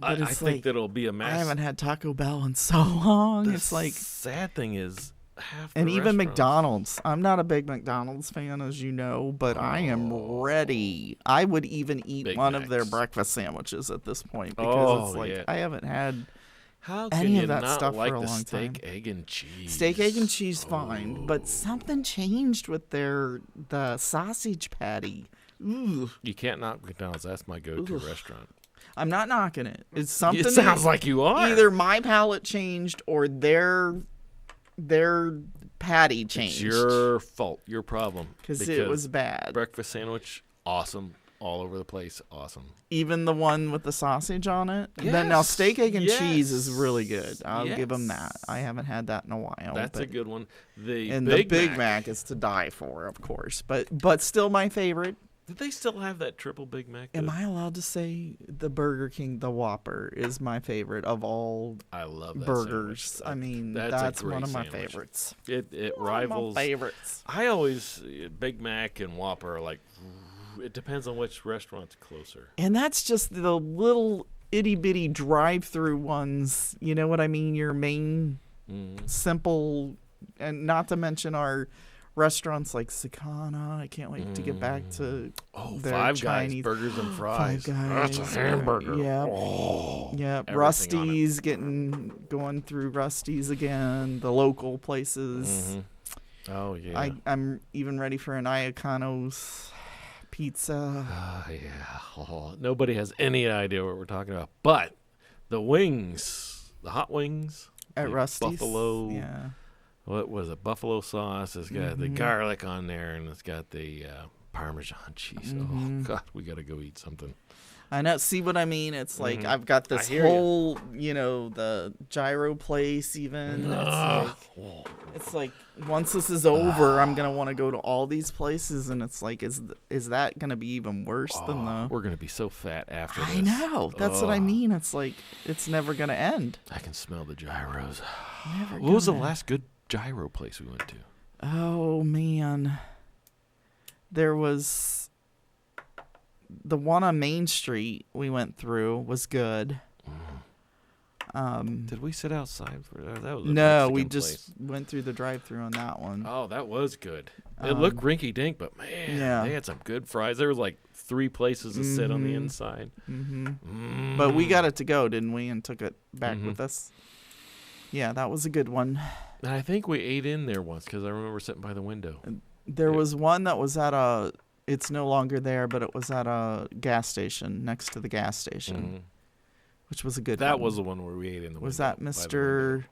I But it's think like, that it'll be a mess. I haven't had Taco Bell in so long. The It's like, sad thing is half and the even restaurants- McDonald's. I'm not a big McDonald's fan, as you know, but I am ready. I would even eat Big one of their Macs. breakfast sandwiches at this point because it's like yeah. I haven't had How any can of you that not stuff like for a the long steak, time. egg, and cheese? steak, egg, and cheese fine, but something changed with the sausage patty. Ooh, You can't knock McDonald's. That's my go-to restaurant. I'm not knocking it. It's something. It sounds like you are. either my palate changed or their patty It's changed. your fault, your problem. Because it was bad. breakfast sandwich, awesome, all over the place, awesome. Even the one with the sausage on it. Then now Yes, steak, egg, and cheese is yes, really good. I'll give them that. yes. I haven't had that in a while. That's a but- good one. The And Big the Big Mac. Mac is to die for, of course. But still my favorite. Did they still have that triple Big Mac? Am I allowed to say the Burger King, the Whopper, is my favorite of all I love that burgers? sandwich. I mean, That's a that's great one of my sandwich. favorites. It One rivals. of my favorites. I always Big Mac and Whopper are like. It depends on which restaurant's closer. And that's just the little itty bitty drive-through ones. You know what I mean? Your main simple, and not to mention our restaurants like Sakana. I can't wait to get back to their Five Chinese Guys burgers and fries. Five Guys. That's a hamburger. Yeah. Oh, Yeah, everything on it. Rusty's going through Rusty's again. The local places. Oh yeah. I'm even ready for an Iacano's pizza. Yeah. Oh, nobody has any idea what we're talking about. But the wings, the hot wings At the Rusty's. Buffalo. Yeah. What was it? Buffalo sauce. It's got the garlic on there, and it's got the Parmesan cheese. Oh God, we gotta go eat something. I know. See what I mean? It's like I've got this I hear ya. whole, the gyro place. Even it's like once this is over, I'm gonna want to go to all these places, and it's like, is that gonna be even worse than the? We're gonna be so fat after this. I know. That's what I mean. It's like it's never gonna end. I can smell the gyros. Never What was the gonna- last good gyro place we went to? Oh man, there was the one on Main Street we went through was good. Did we sit outside for that? That was a No, Mexican we just place. went through the drive-through on that one. Oh, that was good. It looked rinky-dink, but man, yeah. they had some good fries. There was like 3 places to sit on the inside. But we got it to go, didn't we? And took it back with us. Yeah, that was a good one. And I think we ate in there once because I remember sitting by the window. There was one that was at a. It's no longer there, but it was at a gas station next to the gas station, which was a good. That one. was the one where we ate in the. Was window, that Mr.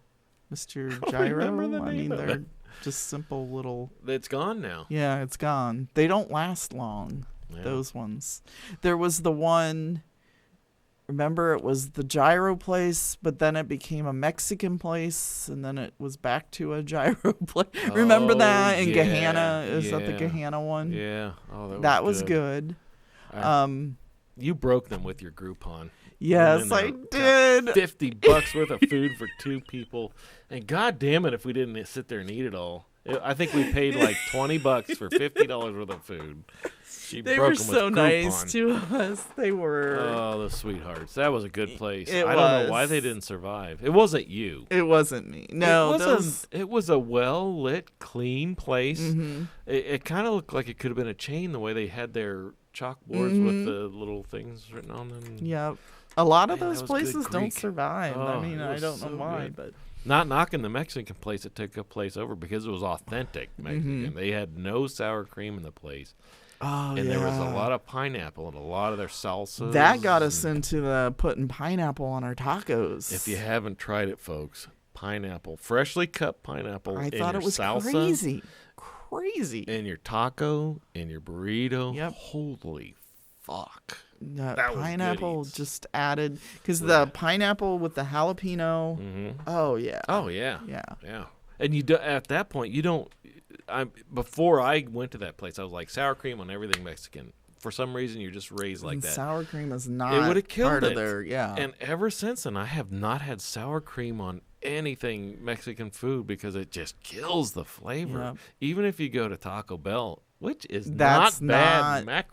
Gyro? remember the I name mean, of they're it. just simple little. It's gone now. Yeah, it's gone. They don't last long. Yeah. Those ones. There was the one. Remember, it was the gyro place, but then it became a Mexican place, and then it was back to a gyro place. Remember that in Gahanna? Is that the Gahanna one? Yeah. Oh, that was good. You broke them with your Groupon. Yes, I did. $50 worth of food for 2 people, and God damn it, if we didn't sit there and eat it all. I think we paid like $20 for $50 worth of food. They were so nice to us. They were. Oh, the sweethearts. That was a good place. I don't know why they didn't survive. It wasn't you. It wasn't me. No, it was a well-lit, clean place. It kind of looked like it could have been a chain the way they had their chalkboards with the little things written on them. Yep. A lot of Man, those places don't survive. Oh, I mean, I don't know so why, good. but. Not knocking the Mexican place that took a place over because it was authentic Mexican. They had no sour cream in the place. Oh, and there was a lot of pineapple and a lot of their salsas. That got us into the putting pineapple on our tacos. If you haven't tried it, folks, pineapple, freshly cut pineapple I in thought your it was salsa, crazy. in your taco, in your burrito. Yep. Holy fuck. That was pineapple goodies. just added because the pineapple with the jalapeno. Oh yeah. Oh yeah. Yeah. Yeah. And you do, at that point you don't. Before I went to that place, I was like sour cream on everything Mexican. For some reason, you're just raised like And that. Sour cream is not. It would have killed part it. of their And ever since then, I have not had sour cream on anything Mexican food because it just kills the flavor. Yep. Even if you go to Taco Bell, which is That's not bad.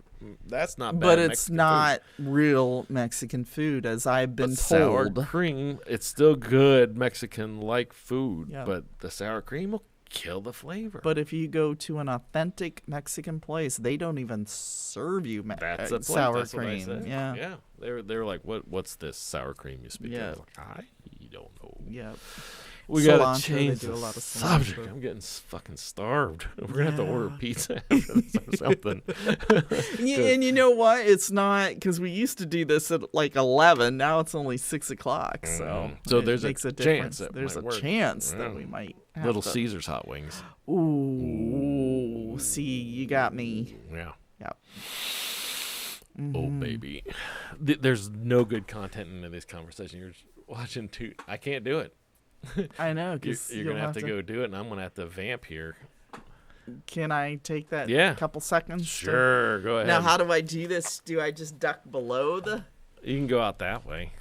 That's not bad. But it's Mexican not food. real Mexican food, as I've been But sour told. cream, it's still good Mexican-like food, Yep. but the sour cream will kill the flavor. But if you go to an authentic Mexican place, they don't even serve you That's a sour That's what I cream. said. Yeah. Yeah. They were like, what's this sour cream you speak Yeah. of? I don't know. Yep. We gotta Cilantro, change they do the a lot of subject. cilantro. I'm getting fucking starved. We're gonna have to order pizza after this or something. And you know what? It's not because we used to do this at like 11. Now it's only 6 o'clock. So it there's makes a difference. chance that There's might a work. chance Yeah. that we might have Little to. Caesar's hot wings. Ooh, see, you got me. Yeah. Yep. Oh baby, there's no good content into this conversation. You're just watching I can't do it. I know. Cause You're gonna have to go do it, and I'm gonna have to vamp here. Can I take that couple seconds? Sure, go ahead. Now, how do I do this? Do I just duck below the? You can go out that way,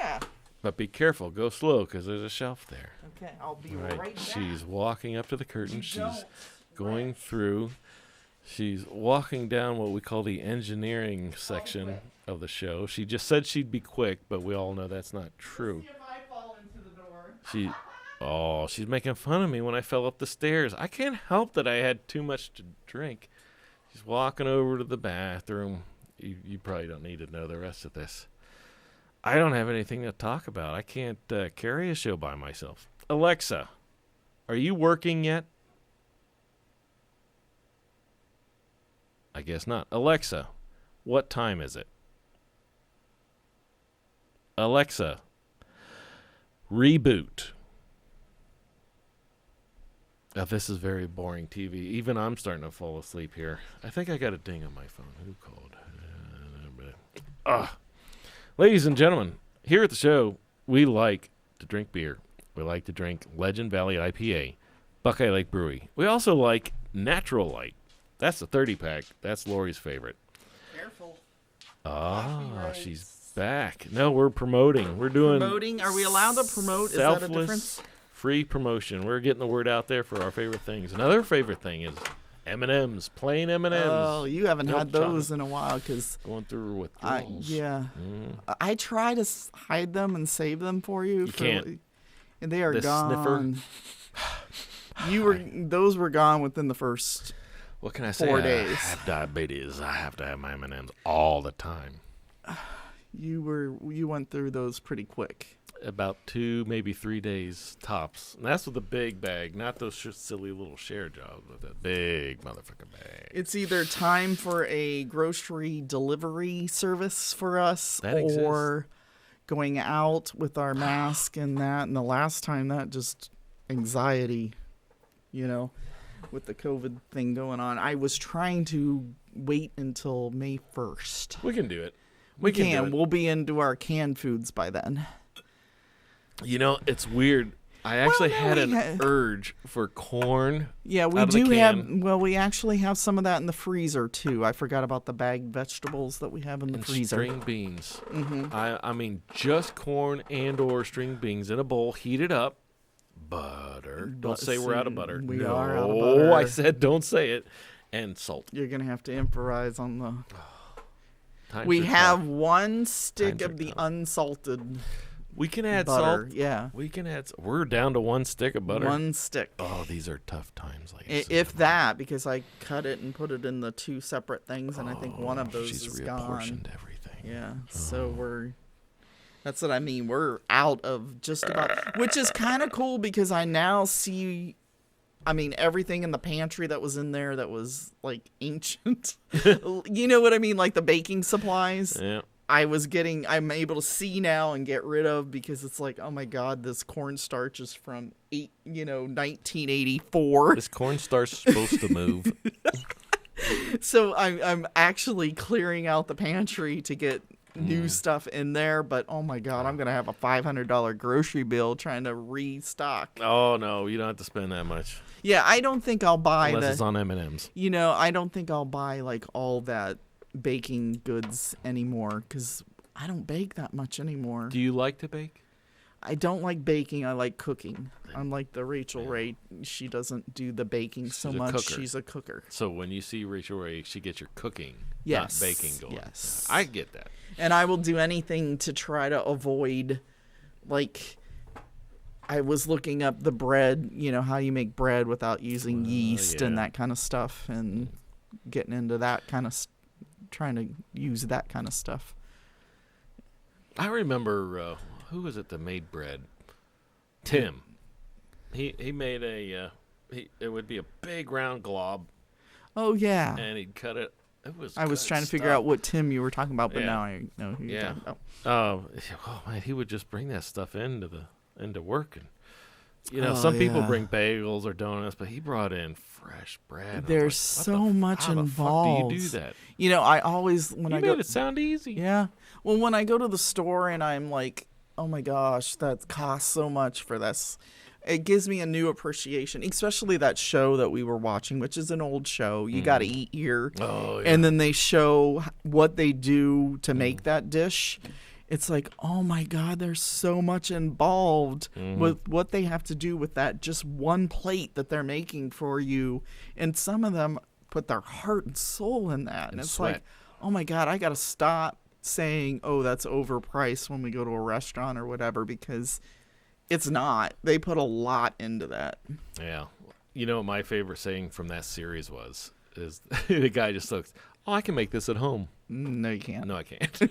Yeah. but be careful. Go slow, because there's a shelf there. Okay, I'll be Right. right back. She's walking up to the curtain. She's don't going through. She's walking down what we call the engineering section of the show. She just said she'd be quick, but we all know that's not true. See if I fall into the door. She's making fun of me when I fell up the stairs. I can't help that I had too much to drink. She's walking over to the bathroom. You probably don't need to know the rest of this. I don't have anything to talk about. I can't carry a show by myself. Alexa, are you working yet? I guess not. Alexa, what time is it? Alexa, reboot. Oh, this is very boring TV. Even I'm starting to fall asleep here. I think I got a ding on my phone. Who called? Ladies and gentlemen, here at the show, we like to drink beer. We like to drink Legend Valley IPA, Buckeye Lake Brewery. We also like Natural Light. That's the 30-pack. That's Lori's favorite. Careful. She's back. No, we're promoting. We're doing Promoting? Are we allowed to promote? Is that a difference? free promotion. We're getting the word out there for our favorite things. Another favorite thing is M&M's, plain M&M's. Oh, you haven't Milk had those chocolate. in a while because Going through withdrawals. I try to hide them and save them for you. You can't. And they are The gone. sniffer. Those were gone within the first. What can I say? 4 I days. have diabetes. I have to have my M&M's all the time. You went through those pretty quick. About 2, maybe 3 days tops. And that's with a big bag, not those silly little share jobs, but a big motherfucking bag. It's either time for a grocery delivery service for us That exists. or going out with our mask and that. And the last time that just anxiety, with the COVID thing going on. I was trying to wait until May 1st. We can do it. We can. can. Do it. We'll be into our canned foods by then. It's weird. I actually had an urge for corn. Yeah, we out of the do can. have. Well, we actually have some of that in the freezer too. I forgot about the bagged vegetables that we have in the And freezer. string beans. Mm-hmm. I mean, just corn and/or string beans in a bowl, heated up. Butter. Don't say we're out of butter. We no, are out of butter. I said don't say it. And salt. You're gonna have to improvise on the. Times We are have tough. one stick Times are of the tough. unsalted We can add butter. salt. Yeah, We can add. We're down to one stick of butter. one stick. Oh, these are tough times. Like If that, because I cut it and put it in the 2 separate things, and I think one of those she's is gone. reapportioned everything. Yeah, so that's what I mean. We're out of just about, which is kind of cool because I now see, everything in the pantry that was in there that was like ancient. You know what I mean? Like the baking supplies. Yeah. I'm able to see now and get rid of because it's like, oh my God, this cornstarch is from 1984. This cornstarch is supposed to move. So I'm actually clearing out the pantry to get new stuff in there, but oh my God, I'm gonna have a $500 grocery bill trying to restock. Oh no, you don't have to spend that much Yeah, I don't think I'll buy unless it's on M&M's. I don't think I'll buy like all that baking goods anymore because I don't bake that much anymore. Do you like to bake? I don't like baking. I like cooking. Unlike the Rachel Ray, she doesn't do the baking so She's a much. cooker. She's a cooker. So when you see Rachel Ray, she gets your cooking, Yes. not baking going. Yes. I get that. And I will do anything to try to avoid, like, I was looking up the bread, how you make bread without using yeast and yeah. that kind of stuff, and getting into that kind of, trying to use that kind of stuff. I remember who was it that made bread? Tim. He made it would be a big round glob, Oh, yeah. and he'd cut it. It was. I was good trying to figure stuff. out what Tim you were talking about, but Yeah. now I know who you're Yeah. talking about. Oh man, he would just bring that stuff into work, and Oh, some people yeah. bring bagels or donuts, but he brought in fresh bread. and I was There's like, what so the much how involved. The fuck do you do that? I always, when You I made go, it sound easy. yeah. Well, when I go to the store and I'm like, oh my gosh, that costs so much for this. It gives me a new appreciation, especially that show that we were watching, which is an old show. You got to eat here. Oh yeah. And then they show what they do to make that dish. It's like, oh my God, there's so much involved with what they have to do with that just one plate that they're making for you. And some of them put their heart and soul in that. And it's sweat. like, oh my God, I got to stop saying, oh, that's overpriced when we go to a restaurant or whatever, because it's not. They put a lot into that. Yeah. You know what my favorite saying from that series is the guy just looks, oh, I can make this at home. No, you can't. No, I can't.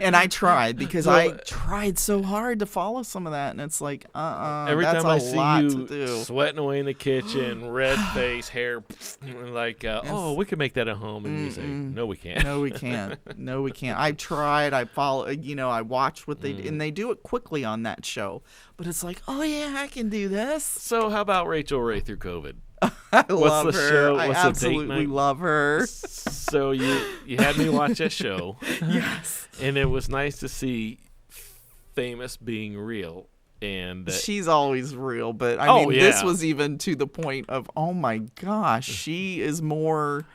And I tried because So- I tried so hard to follow some of that, and it's like, Every that's time a I see lot you to do. sweating away in the kitchen, red face, hair, like, oh, we can make that at home. And you say, no, we can't. No, we can't. No, we can't. I tried. I follow. I watched what they do, and they do it quickly on that show. But it's like, oh yeah, I can do this. So how about Rachel Ray through COVID? I love the her. show? I What's the date absolutely night? love her. So you had me watch that show. Yes. And it was nice to see famous being real. And She's always real, but I mean, this yeah. was even to the point of, oh my gosh, she is more.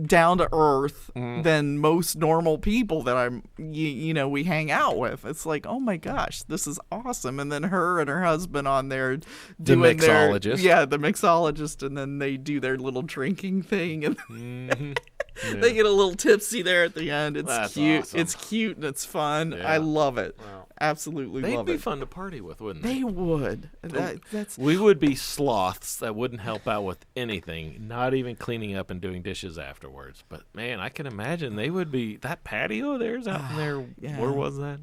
down to earth than most normal people that we hang out with. It's like, oh my gosh, this is awesome. And then her and her husband on there doing the mixologist. the mixologist, and then they do their little drinking thing, and Yeah. they get a little tipsy there at the end. It's That's cute. awesome. It's cute and it's fun. Yeah. I love it. Wow. Absolutely They'd love be it. fun to party with, wouldn't they? They would. That's We would be sloths that wouldn't help out with anything, not even cleaning up and doing dishes afterwards. But man, I can imagine they would be. That patio there's out in there. Yeah. Where was that?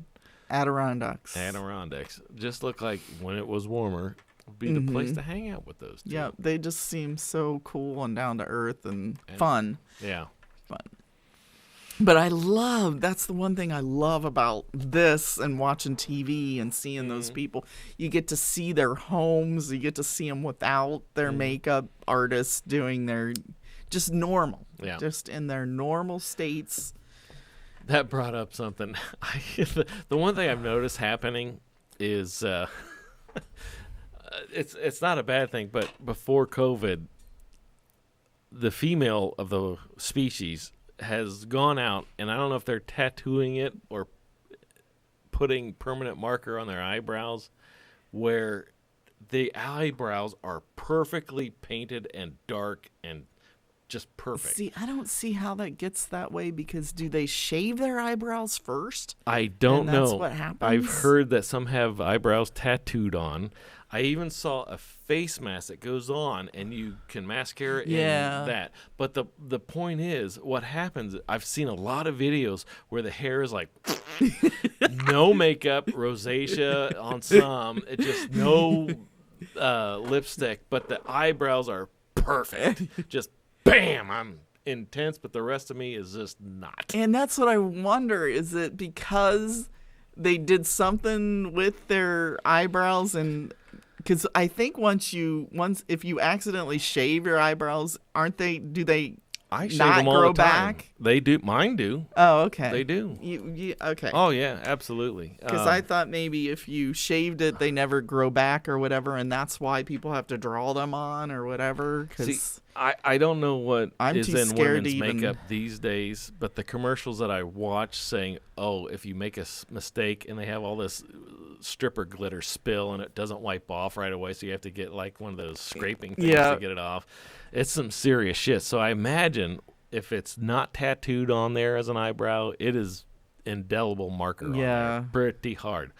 Adirondacks. Adirondacks. Just looked like when it was warmer, would be the place to hang out with those two. Yeah, they just seem so cool and down to earth and And- fun. Yeah. But that's the one thing I love about this and watching TV and seeing those people. You get to see their homes. You get to see them without their makeup artists doing their just normal. Yeah. Just in their normal states. That brought up something. The one thing I've noticed happening is it's not a bad thing, but before COVID, the female of the species has gone out, and I don't know if they're tattooing it or putting permanent marker on their eyebrows, where the eyebrows are perfectly painted and dark and just perfect. See, I don't see how that gets that way, because do they shave their eyebrows first? I don't And that's know. what happens? I've heard that some have eyebrows tattooed on. I even saw a face mask that goes on, and you can mascara in that. But the point is, what happens, I've seen a lot of videos where the hair is like no makeup, rosacea on some, it just no lipstick, but the eyebrows are perfect. Just bam, I'm intense, but the rest of me is just not. And that's what I wonder. Is it because they did something with their eyebrows? And because I think if you accidentally shave your eyebrows, do they I shave not them all grow the time. back? They do. Mine do. Oh, okay. They do. Okay. Oh yeah, absolutely. Because I thought maybe if you shaved it, they never grow back or whatever, and that's why people have to draw them on or whatever. See, Because I don't know what I'm is too in scared women's to even- makeup these days, but the commercials that I watch saying, "Oh, if you make a mistake," and they have all this stripper glitter spill and it doesn't wipe off right away, so you have to get like one of those scraping things to get it off. It's some serious shit. So I imagine if it's not tattooed on there as an eyebrow, it is indelible marker on there, pretty hard.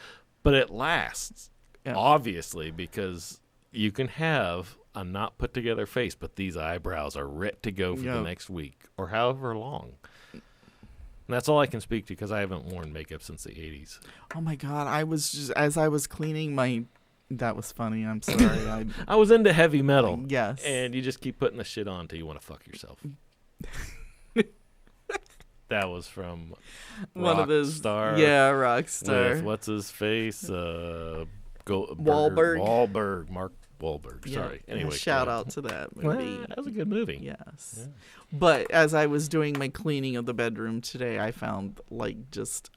But it lasts, obviously, because you can have a not put together face, but these eyebrows are ready to go for the next week or however long. And that's all I can speak to, because I haven't worn makeup since the 80s. oh my god, as I was cleaning my. That was funny. I'm sorry. I was into heavy metal. Yes. And you just keep putting the shit on until you want to fuck yourself. That was from One of those. Rockstar. Yeah, Rockstar. With what's his face? Wahlberg. Mark Wahlberg. Yeah. Sorry. Anyway, Shout go ahead. out to that Well, movie. that was a good movie. Yes. Yeah. But as I was doing my cleaning of the bedroom today, I found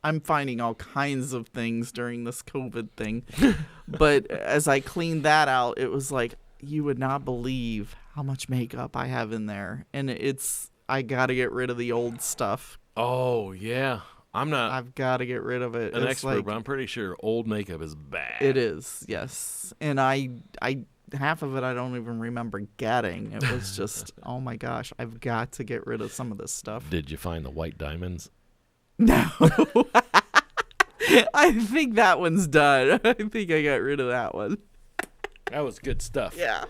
I'm finding all kinds of things during this COVID thing. But as I cleaned that out, it was like, you would not believe how much makeup I have in there. And I got to get rid of the old stuff. Oh, yeah. I've got to get rid of it. an It's expert, like, but I'm pretty sure old makeup is bad. it is, yes. And I half of it I don't even remember getting. It was just, oh my gosh, I've got to get rid of some of this stuff. Did you find the white diamonds? No. I think that one's done. I think I got rid of that one. That was good stuff. Yeah.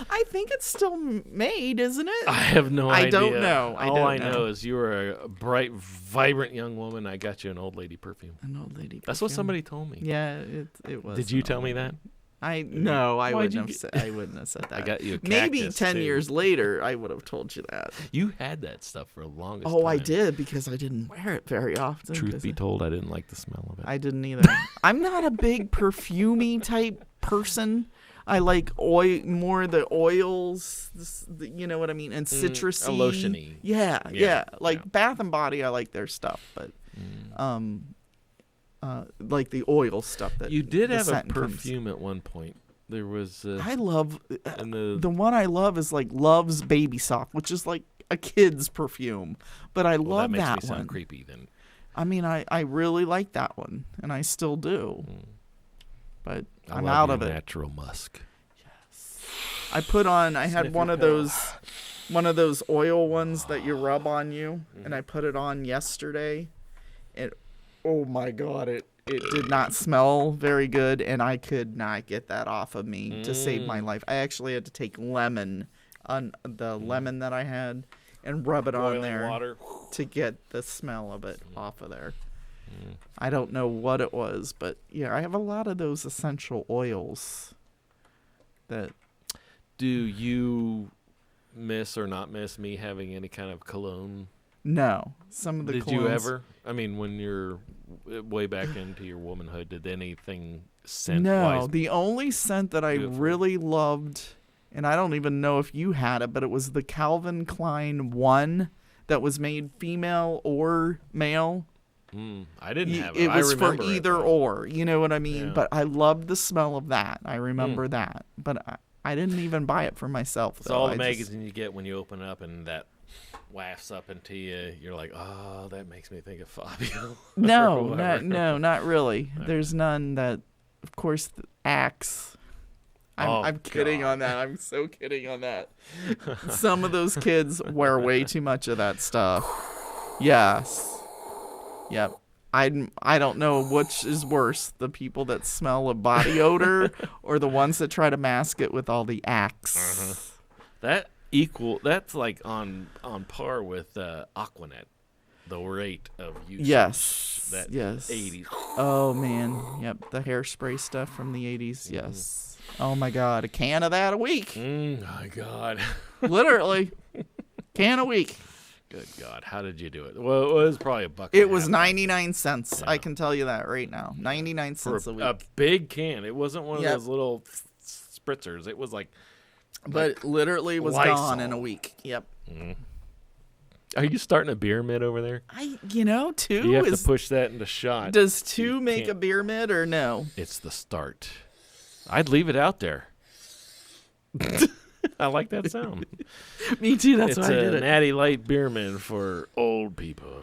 I think it's still made, isn't it? I have no idea. I don't know. All I know is you were a bright, vibrant young woman. I got you an old lady perfume. An old lady. That's what perfume. somebody told me. Yeah, it was. Did you an tell old me lady. that? I Why'd you I wouldn't have said that. I got you a Maybe cactus, 10 too. years later, I would have told you that. You had that stuff for the longest Oh, time. I did, because I didn't wear it very often. Truth 'cause be told, I didn't like the smell of it. I didn't either. I'm not a big perfumey type person. I like more the oils, you know what I mean, and citrusy. a lotion-y. Yeah. Like yeah. Bath and Body, I like their stuff, but like the oil stuff that You did the have a scent comes. perfume at one point. There was I love and the one I love is like Love's Baby Soft, which is like a kid's perfume, but I love that that makes me one. sound creepy then. I mean, I really like that one, and I still do. But I I'm love out your of it. natural musk. I had Sniff one your of pillow. those oil ones that you rub on you, and I put it on yesterday. And oh my God, it did not smell very good, and I could not get that off of me to save my life. I actually had to take lemon that I had and rub it on Boiling there water. to get the smell of it off of there. I don't know what it was, but yeah, I have a lot of those essential oils that. Do you miss or not miss me having any kind of cologne? No, some of the Did you colognes- ever? I mean, when you're way back into your womanhood, did anything scent No, wise? the only scent that I Beautiful. really loved, and I don't even know if you had it, but it was the Calvin Klein one that was made female or male. I didn't have it. It was I for remember it, either though. or, you know what I mean? Yeah. But I loved the smell of that. I remember that, but I didn't even buy it for myself. It's though. all the I just- magazine you get when you open it up and that wafts up into you. You're like, oh, that makes me think of Fabio. No, Or whatever. not really. There's none that, of course, Axe. I'm kidding God. on that. I'm so kidding on that. Some of those kids wear way too much of that stuff. Yes. Yep. I don't know which is worse, the people that smell of body odor or the ones that try to mask it with all the Axe. That's like on par with Aquanet, the rate of usage. Yes. That Yes. 80s. Oh man, yep, the hairspray stuff from the 80s. Yes. Oh my God, a can of that a week. My God. Literally, can a week. Good God. How did you do it? Well, it was probably $1. It was 99 cents. I can tell you that right now. 99 for cents a week. a big can. It wasn't one of Yep. those little spritzers. It was like. But it literally was Lysol. gone in a week. Yep. Are you starting a beer mid over there? Two You have is. to push that into shot. Does two make a can't- beer mid or no? It's the start. I'd leave it out there. I like that sound. Me too. That's It's why I a did it. natty light beer mid for old people.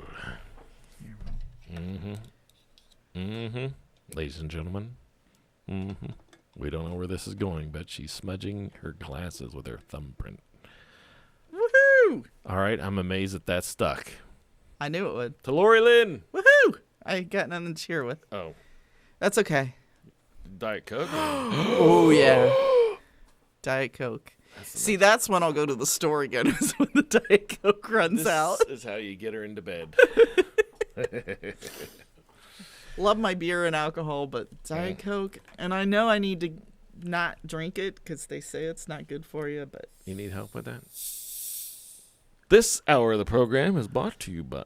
Ladies and gentlemen. We don't know where this is going, but she's smudging her glasses with her thumbprint. Woohoo! All right, I'm amazed that stuck. I knew it would. To Lori Lynn. Woohoo! I got nothing to cheer with. Oh, That's okay. Diet Coke. Oh yeah. Diet Coke. See, that's when I'll go to the store again. Is when the Diet Coke runs out. This is how you get her into bed. Love my beer and alcohol, but Diet Coke. And I know I need to not drink it because they say it's not good for you. But You need help with that? This hour of the program is brought to you by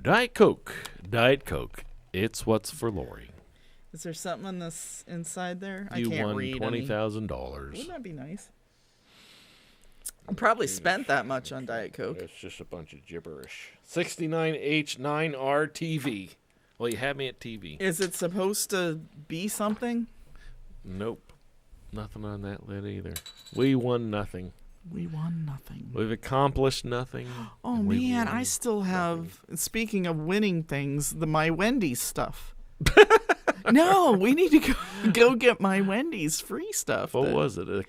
Diet Coke. Diet Coke. It's what's for Lori. is there something on this inside there? You I can't won read. $20,000. Wouldn't that be nice? I probably spent that much on Diet Coke. It's just a bunch of gibberish. 69H9R TV. Well, you had me at TV. Is it supposed to be something? Nope. Nothing on that lid either. We won nothing. We won nothing. We've accomplished nothing. Oh and we man, won I still have. Speaking of winning things, my Wendy's stuff. No, we need to go get my Wendy's free stuff. What that- was it?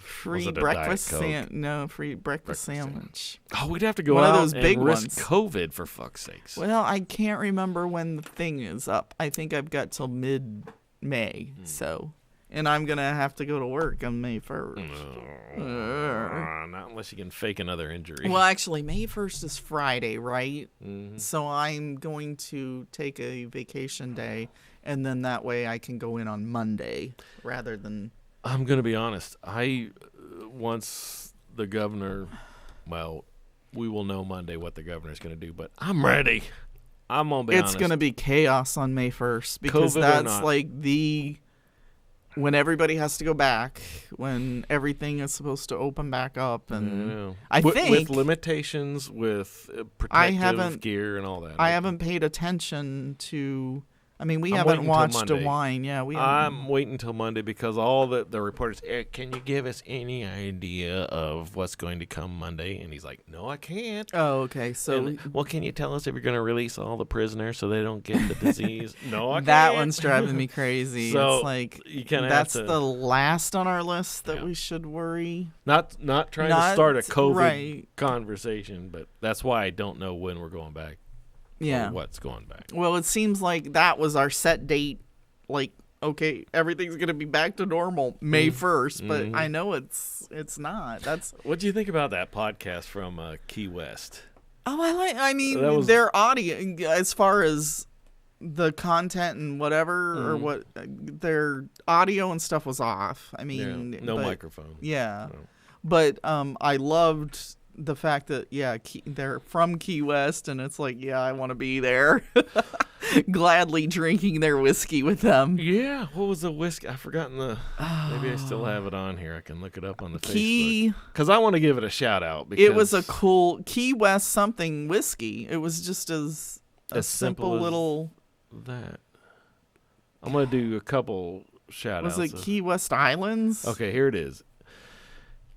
Free was it a breakfast Diet Coke? free breakfast sandwich. Oh, we'd have to go One of out those and big risk ones. COVID for fuck's sakes. Well, I can't remember when the thing is up. I think I've got till mid-May, so. And I'm going to have to go to work on May 1st. Not unless you can fake another injury. Well, actually, May 1st is Friday, right? Mhm. So I'm going to take a vacation day, and then that way I can go in on Monday rather than... I'm going to be honest. Once the governor, well, we will know Monday what the governor's going to do, but I'm ready. I'm going to be honest. It's going to be chaos on May 1st because COVID or that's not. like when everybody has to go back, when everything is supposed to open back up, and I with think limitations, with I protective haven't- gear and all that. I haven't paid attention to I mean, we I'm haven't waiting till watched Monday. a wine. Yeah, we haven't. I'm waiting until Monday because all the reporters, Eric, can you give us any idea of what's going to come Monday? And he's like, no, I can't. Oh, okay. So, And, well, can you tell us if you're going to release all the prisoners so they don't get the disease? No, I can't. that one's driving me crazy. So, it's like you kinda that's have to, the last on our list that Yeah. we should worry. not trying to start a COVID right. conversation, but that's why I don't know when we're going back. Yeah. Or what's going back. Well, it seems like that was our set date. Like, okay, everything's gonna be back to normal May 1st, but I know it's not. That's What do you think about that podcast from Key West? oh, I mean, That was- their audio as far as the content and whatever or what their audio and stuff was off. I mean, Yeah, no but- microphone. Yeah, No. but I loved the fact that they're from Key West, and it's like I want to be there, gladly drinking their whiskey with them. Yeah, what was the whiskey? I've forgotten the. Maybe I still have it on here. I can look it up on the Key. Facebook. Because I want to give it a shout out. Because It was a cool Key West something whiskey. It was just as a As simple simple as little. that. I'm gonna do a couple shout outs. Was it Key West Islands? Okay, here it is.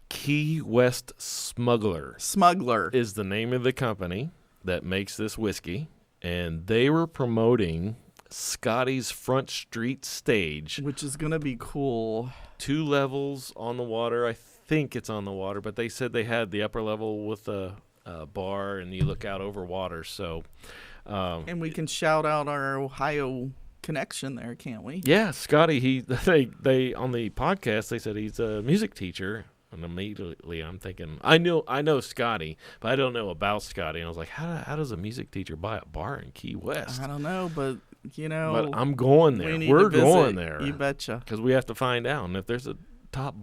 Key West Smuggler Smuggler. is the name of the company that makes this whiskey, and they were promoting Scotty's Front Street Stage. Which is gonna be cool. 2 levels on the water. I think it's on the water, but they said they had the upper level with a bar, and you look out over water. So, And we can shout out our Ohio connection there, can't we? yeah, Scotty. They on the podcast they said he's a music teacher, and immediately I'm thinking I know Scotty, but I don't know about Scotty. And I was like, how does a music teacher buy a bar in Key West? I don't know, but But I'm going there. we need We're to visit. going there. You betcha. Because we have to find out. And if there's a top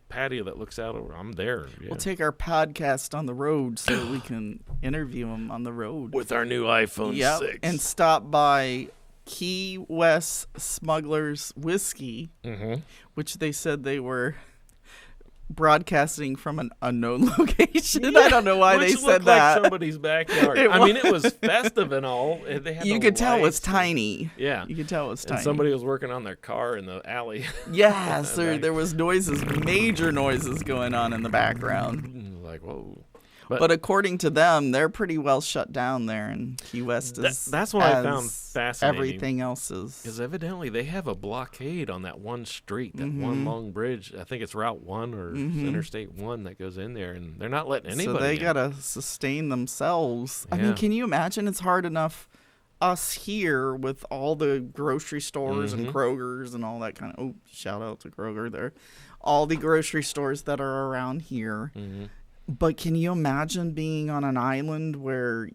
patio that looks out over, I'm there. Yeah. We'll take our podcast on the road so we can interview them on the road. With our new iPhone 6. And stop by Key West Smugglers Whiskey, which they said they were broadcasting from an unknown location. I don't know why Which they looked said that. like somebody's backyard. It I mean, it was festive and all. They had You the could tell it's lights and- tiny. Yeah. You could tell it's And tiny. somebody was working on their car in the alley. Yes, Right. there was noises, major noises going on in the background. Like, whoa. But according to them, they're pretty well shut down there, and Key West is. That's what I found as fascinating. Everything else Because is. evidently they have a blockade on that one street, that one long bridge. I think it's Route 1 or Interstate 1 that goes in there, and they're not letting anybody So they in. gotta sustain themselves. I mean, Yeah. can you imagine? It's hard enough us here with all the grocery stores and Kroger's and all that kind of. Oh, shout out to Kroger there. All the grocery stores that are around here. But can you imagine being on an island where,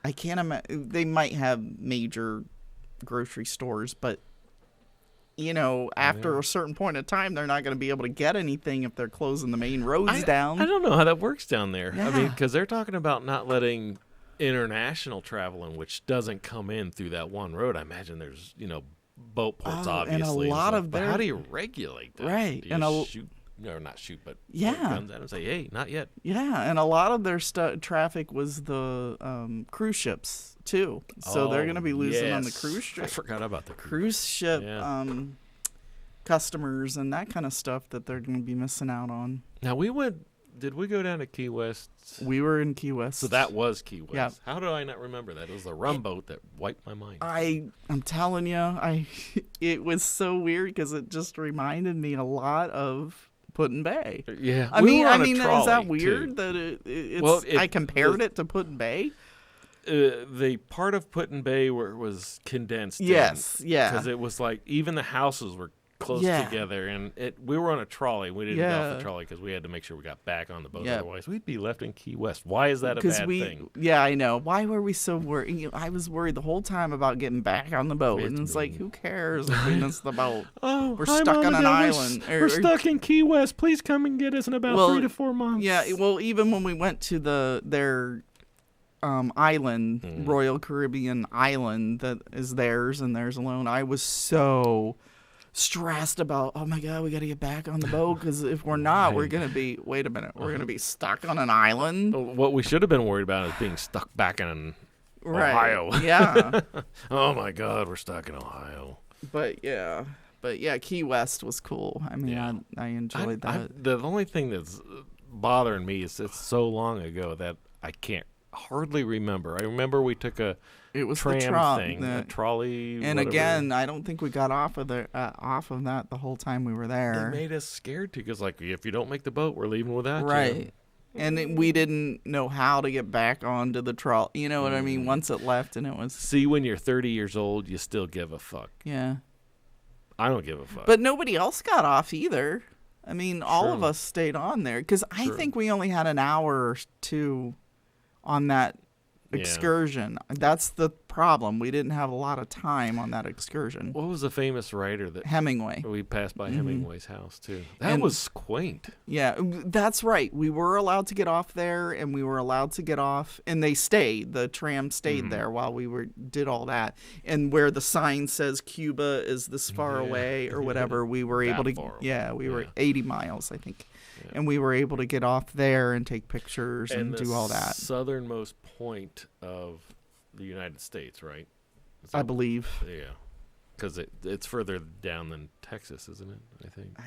I can't imagine, they might have major grocery stores, but, after a certain point of time, they're not going to be able to get anything if they're closing the main roads down. I don't know how that works down there. I mean, Yeah. because they're talking about not letting international travel in, which doesn't come in through that one road. I imagine there's, boat ports, Oh, and a obviously. lot stuff, of but their- how do you regulate that? Right, Do you and shoot, or not shoot, but Yeah. point guns at them and say, hey, not yet. Yeah, and a lot of their traffic was the cruise ships, too. So they're going to be losing on the yes. cruise I ship. forgot about the Cruise ship Yeah. customers and that kind of stuff that they're going to be missing out on. Now, did we go down to Key West? We were in Key West. So that was Key West. Yeah. How do I not remember that? It was the rum boat that wiped my mind. I'm telling you, it was so weird because it just reminded me a lot of Put-in Bay. Yeah. I we mean, were on a is that trolley, weird too. that it's? Well, I compared it to Put-in Bay. The part of Put-in Bay where it was condensed. Yes, yeah. Because it was like even the houses were close Yeah. together, and we were on a trolley. We didn't get off Yeah. the trolley because we had to make sure we got back on the boat. Yeah. Otherwise, we'd be left in Key West. Why is that a bad thing? Yeah, I know. Why were we so worried? I was worried the whole time about getting back on the boat, and It's it's like, me. who cares if we miss the boat? Oh, We're hi, stuck Mom on and an Dad. island. We're Or- stuck in Key West. Please come and get us in about 3 to 4 months. Yeah, well, even when we went to their island, Royal Caribbean island that is theirs and theirs alone, I was so stressed about, oh my God, we got to get back on the boat because if we're not, we're going to be, wait a minute, we're going to be stuck on an island. What we should have been worried about is being stuck back in Ohio. Yeah. Oh my God, we're stuck in Ohio. But yeah, Key West was cool. I mean, Yeah. I enjoyed that. The only thing that's bothering me is it's so long ago that I can't hardly remember. I remember we took a It was tram the thing, a trolley. and whatever. again, I don't think we got off of that the whole time we were there. It made us scared too, because like if you don't make the boat, we're leaving without you. Right. And we didn't know how to get back onto the trolley. You know what I mean? Once it left, and it was See, when you're 30 years old, you still give a fuck. yeah. I don't give a fuck. But nobody else got off either. I mean, all of True. us stayed on there because I True. think we only had an hour or two on that Yeah. excursion. That's the problem. We didn't have a lot of time on that excursion. What was the famous writer that Hemingway. we passed by Hemingway's house too? That And- was quaint. Yeah, that's right. We were allowed to get off there, and we were allowed to get off, and they stayed. The tram stayed there while we did all that. And where the sign says Cuba is this far away or whatever, we were able to. far away. Yeah, we were Yeah. 80 miles, I think, and we were able to get off there and take pictures and the do all that. southernmost point of the United States, right? Is I that- believe. Yeah, because it's further down than Texas, isn't it? I think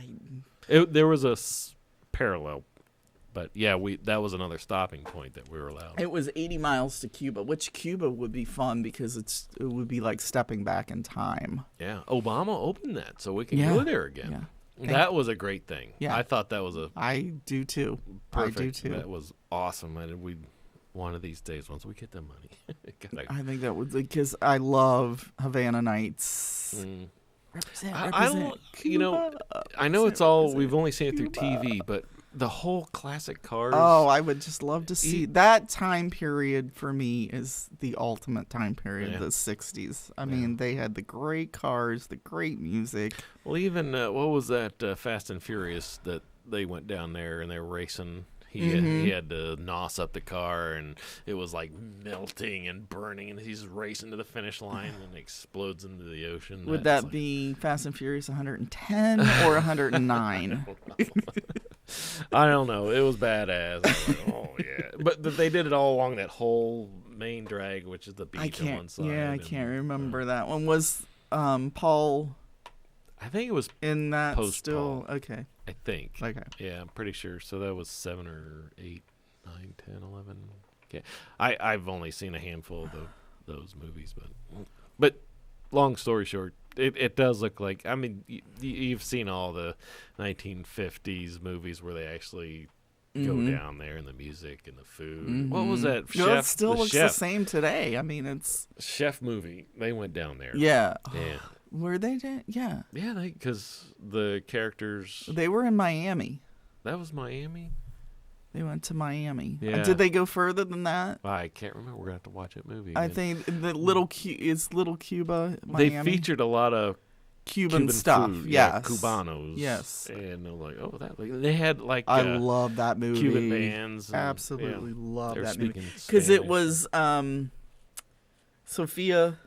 I, there was a parallel, but yeah, that was another stopping point that we were allowed. it was 80 miles to Cuba, which Cuba would be fun because it would be like stepping back in time. Yeah, Obama opened that so we can Yeah. go there again. Yeah. That was a great thing. Yeah. I thought that was a I do too. perfect. I do too. That was awesome, and we one of these days, once we get the money, gotta, I think that was because I love Havana Nights. mm. Represent, I represent you know, Cuba. I know it's all we've only seen it through Cuba. TV, but the whole classic cars. Oh, I would just love to see that time period. For me, is the ultimate time period, Yeah. the '60s. I mean, they had the great cars, the great music. Well, even what was that Fast and Furious that they went down there and they were racing? He had to nos up the car, and it was like melting and burning, and he's racing to the finish line and explodes into the ocean. Would That's that like- be Fast and Furious 110 or 109? I don't know. It was badass. I was like, oh yeah, but they did it all along that whole main drag, which is the beach I on can't. one side. Yeah, I and- can't remember that one. Was Paul I think it was. in that Post still? Paul. Okay. I think. Okay. Yeah, I'm pretty sure. So that was 7 or 8, 9, 10, 11. Okay, I've only seen a handful of those movies, but long story short, it does look like. I mean, you've seen all the 1950s movies where they actually go down there, and the music and the food. What was that? No, Chef, it still the looks chef, the same today. I mean, it's Chef movie. They went down there. yeah. Yeah. Were they? Yeah. Yeah, because the characters. They were in Miami. That was Miami. They went to Miami. Yeah. Did they go further than that? I can't remember. We're gonna have to watch that movie. I again. think the little Cuba, They Miami. featured a lot of Cuban stuff. food, Yes. Cubanos. Yes. and they're like, oh, that. They had like I love that movie. Cuban bands. And, Absolutely yeah, love they were that movie speaking because it Spanish. was Sophia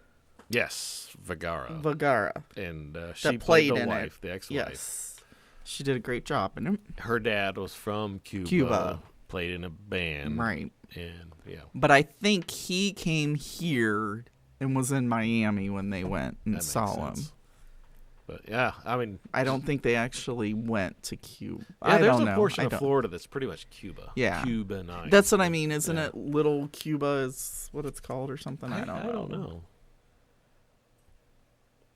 Yes, Vergara, Vergara. and she that played played the in wife, it. the ex-wife. Yes, she did a great job in it. Her dad was from Cuba. Cuba. Played in a band. Right. And yeah, But I think he came here and was in Miami when they went and that makes saw him. sense. But yeah, I mean, I don't think they actually went to Cuba. yeah, I there's don't a know. portion I of don't- Florida that's pretty much Cuba. Yeah. Cubanized. That's what I mean, isn't Yeah. it? Little Cuba is what it's called or something. I don't know.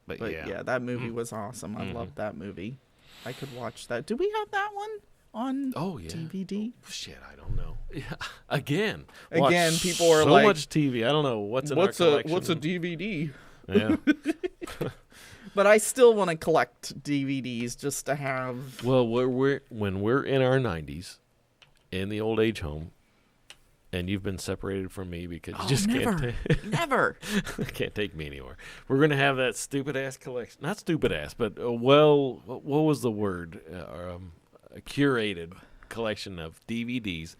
But, But yeah. yeah, that movie was awesome. I Mhm. loved that movie. I could watch that. Do we have that one on Oh yeah. DVD? Shit, I don't know. Yeah. Again, Again, watch people are so like, much TV. I don't know what's in our collection. DVD? Yeah. But I still want to collect DVDs just to have. Well, when we're in our 90s, in the old age home, and you've been separated from me because you just never, can't can't take me anymore. We're gonna have that stupid ass collection. Not stupid ass, but what was the word? A curated collection of DVDs,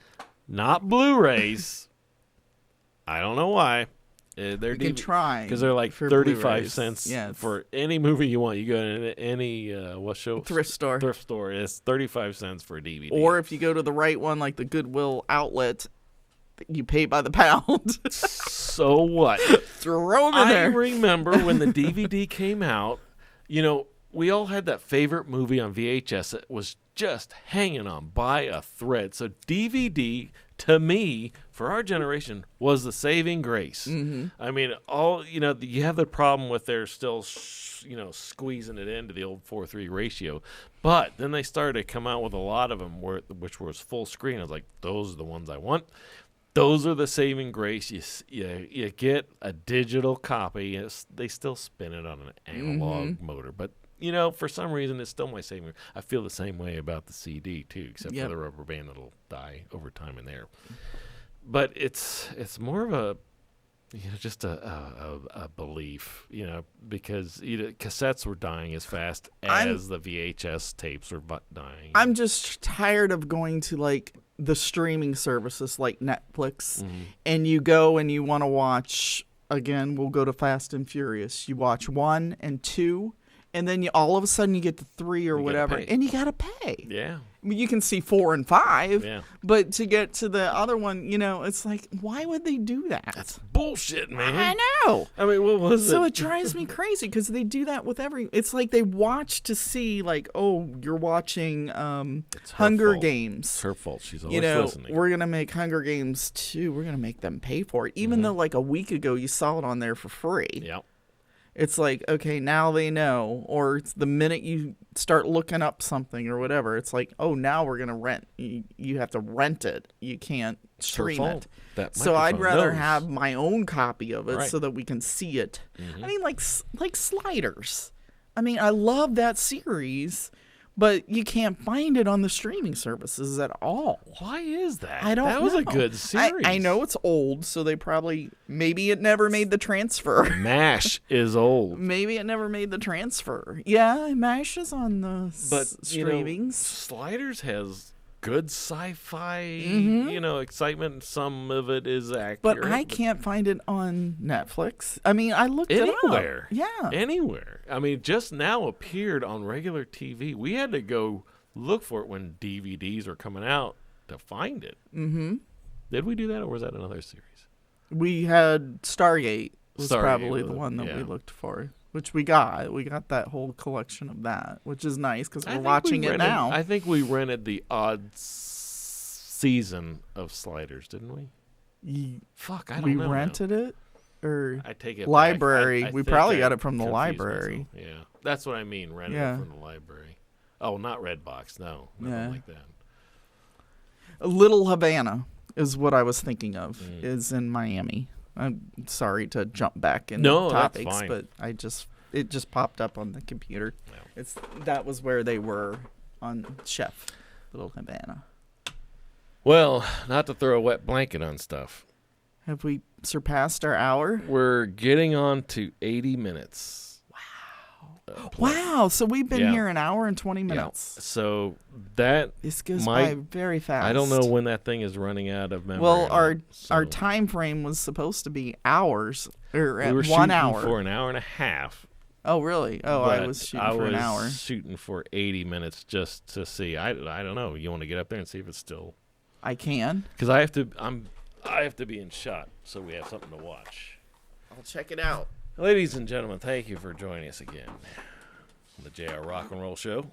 not Blu-rays. I don't know why. They're You can try because they're like for 35 Blu-rays. cents Yes. for any movie you want. You go to any Thrift store. Thrift store. It's 35 cents for a DVD. Or if you go to the right one, like the Goodwill outlet, You pay by the pound. So what? Throw them in I there. remember when the DVD came out, we all had that favorite movie on VHS that was just hanging on by a thread. So DVD, to me, for our generation, was the saving grace. Mm-hmm. I mean, you have the problem with they're still, squeezing it into the old 4:3 ratio. But then they started to come out with a lot of them which was full screen. I was like, those are the ones I want. Those are the saving grace. You get a digital copy. They still spin it on an analog motor, but for some reason it's still my saving. I feel the same way about the CD too, except for the rubber band that'll die over time in there. But it's more of a just a belief, because cassettes were dying as fast as the VHS tapes were dying. I'm just tired of going to like the streaming services like Netflix, and you go and you want to watch, again, we'll go to Fast and Furious. You watch 1 and 2, and then all of a sudden you get to 3 or whatever, and you got to pay. Yeah. I mean, you can see 4 and 5, Yeah. but to get to the other one, it's like, why would they do that? That's bullshit, man. I know. I mean, what was it? So it drives me crazy because they do that with it's like they watch to see, like, oh, you're watching Hunger Games. It's her fault. She's always listening. We're going to make Hunger Games 2. We're going to make them pay for it. Even though, like, a week ago you saw it on there for free. Yep. It's like, okay, now they know. Or it's the minute you start looking up something or whatever, it's like, oh, now we're going to rent. You have to rent it. You can't stream it. So I'd rather have my own copy of it so that we can see it. I mean, like Sliders. I mean, I love that series, but you can't find it on the streaming services at all. Why is that? I don't know. That was a good series. I know it's old, so they maybe it never made the transfer. MASH is old. Maybe it never made the transfer. Yeah, MASH is on the streamings. Sliders has good sci-fi, excitement. Some of it is accurate. But I can't find it on Netflix. I mean, I looked it up. Anywhere. Yeah. Anywhere. I mean, just now appeared on regular TV. We had to go look for it when DVDs are coming out to find it. Mm-hmm. Did we do that, or was that another series? We had Stargate was probably the one that yeah. we looked for, which we got. We got that whole collection of that, which is nice because we're watching it now. I think we rented the odd season of Sliders, didn't we? Fuck, I don't know. We rented it? Or I take it library. back. We probably got it from the library. Myself. Yeah, that's what I mean. Rented it from the library. Oh, not Redbox. No, nothing like that. Little Havana is what I was thinking of. Is in Miami. I'm sorry to jump back into topics, that's fine. but it just popped up on the computer. No. That was where they were on Chef, Little Havana. Well, not to throw a wet blanket on stuff. Have we surpassed our hour? We're getting on to 80 minutes. Wow. So we've been here an hour and 20 minutes. Yeah. So this goes by very fast. I don't know when that thing is running out of memory. Well, our time frame was supposed to be hours, or we were 1 hour. For an hour and a half. Oh, really? Oh, I was shooting for an hour. I was shooting for 80 minutes just to see. I don't know. You want to get up there and see if it's still... I can. Because I have to be in shot, so we have something to watch. I'll check it out. Ladies and gentlemen, thank you for joining us again on the JR Rock and Roll Show.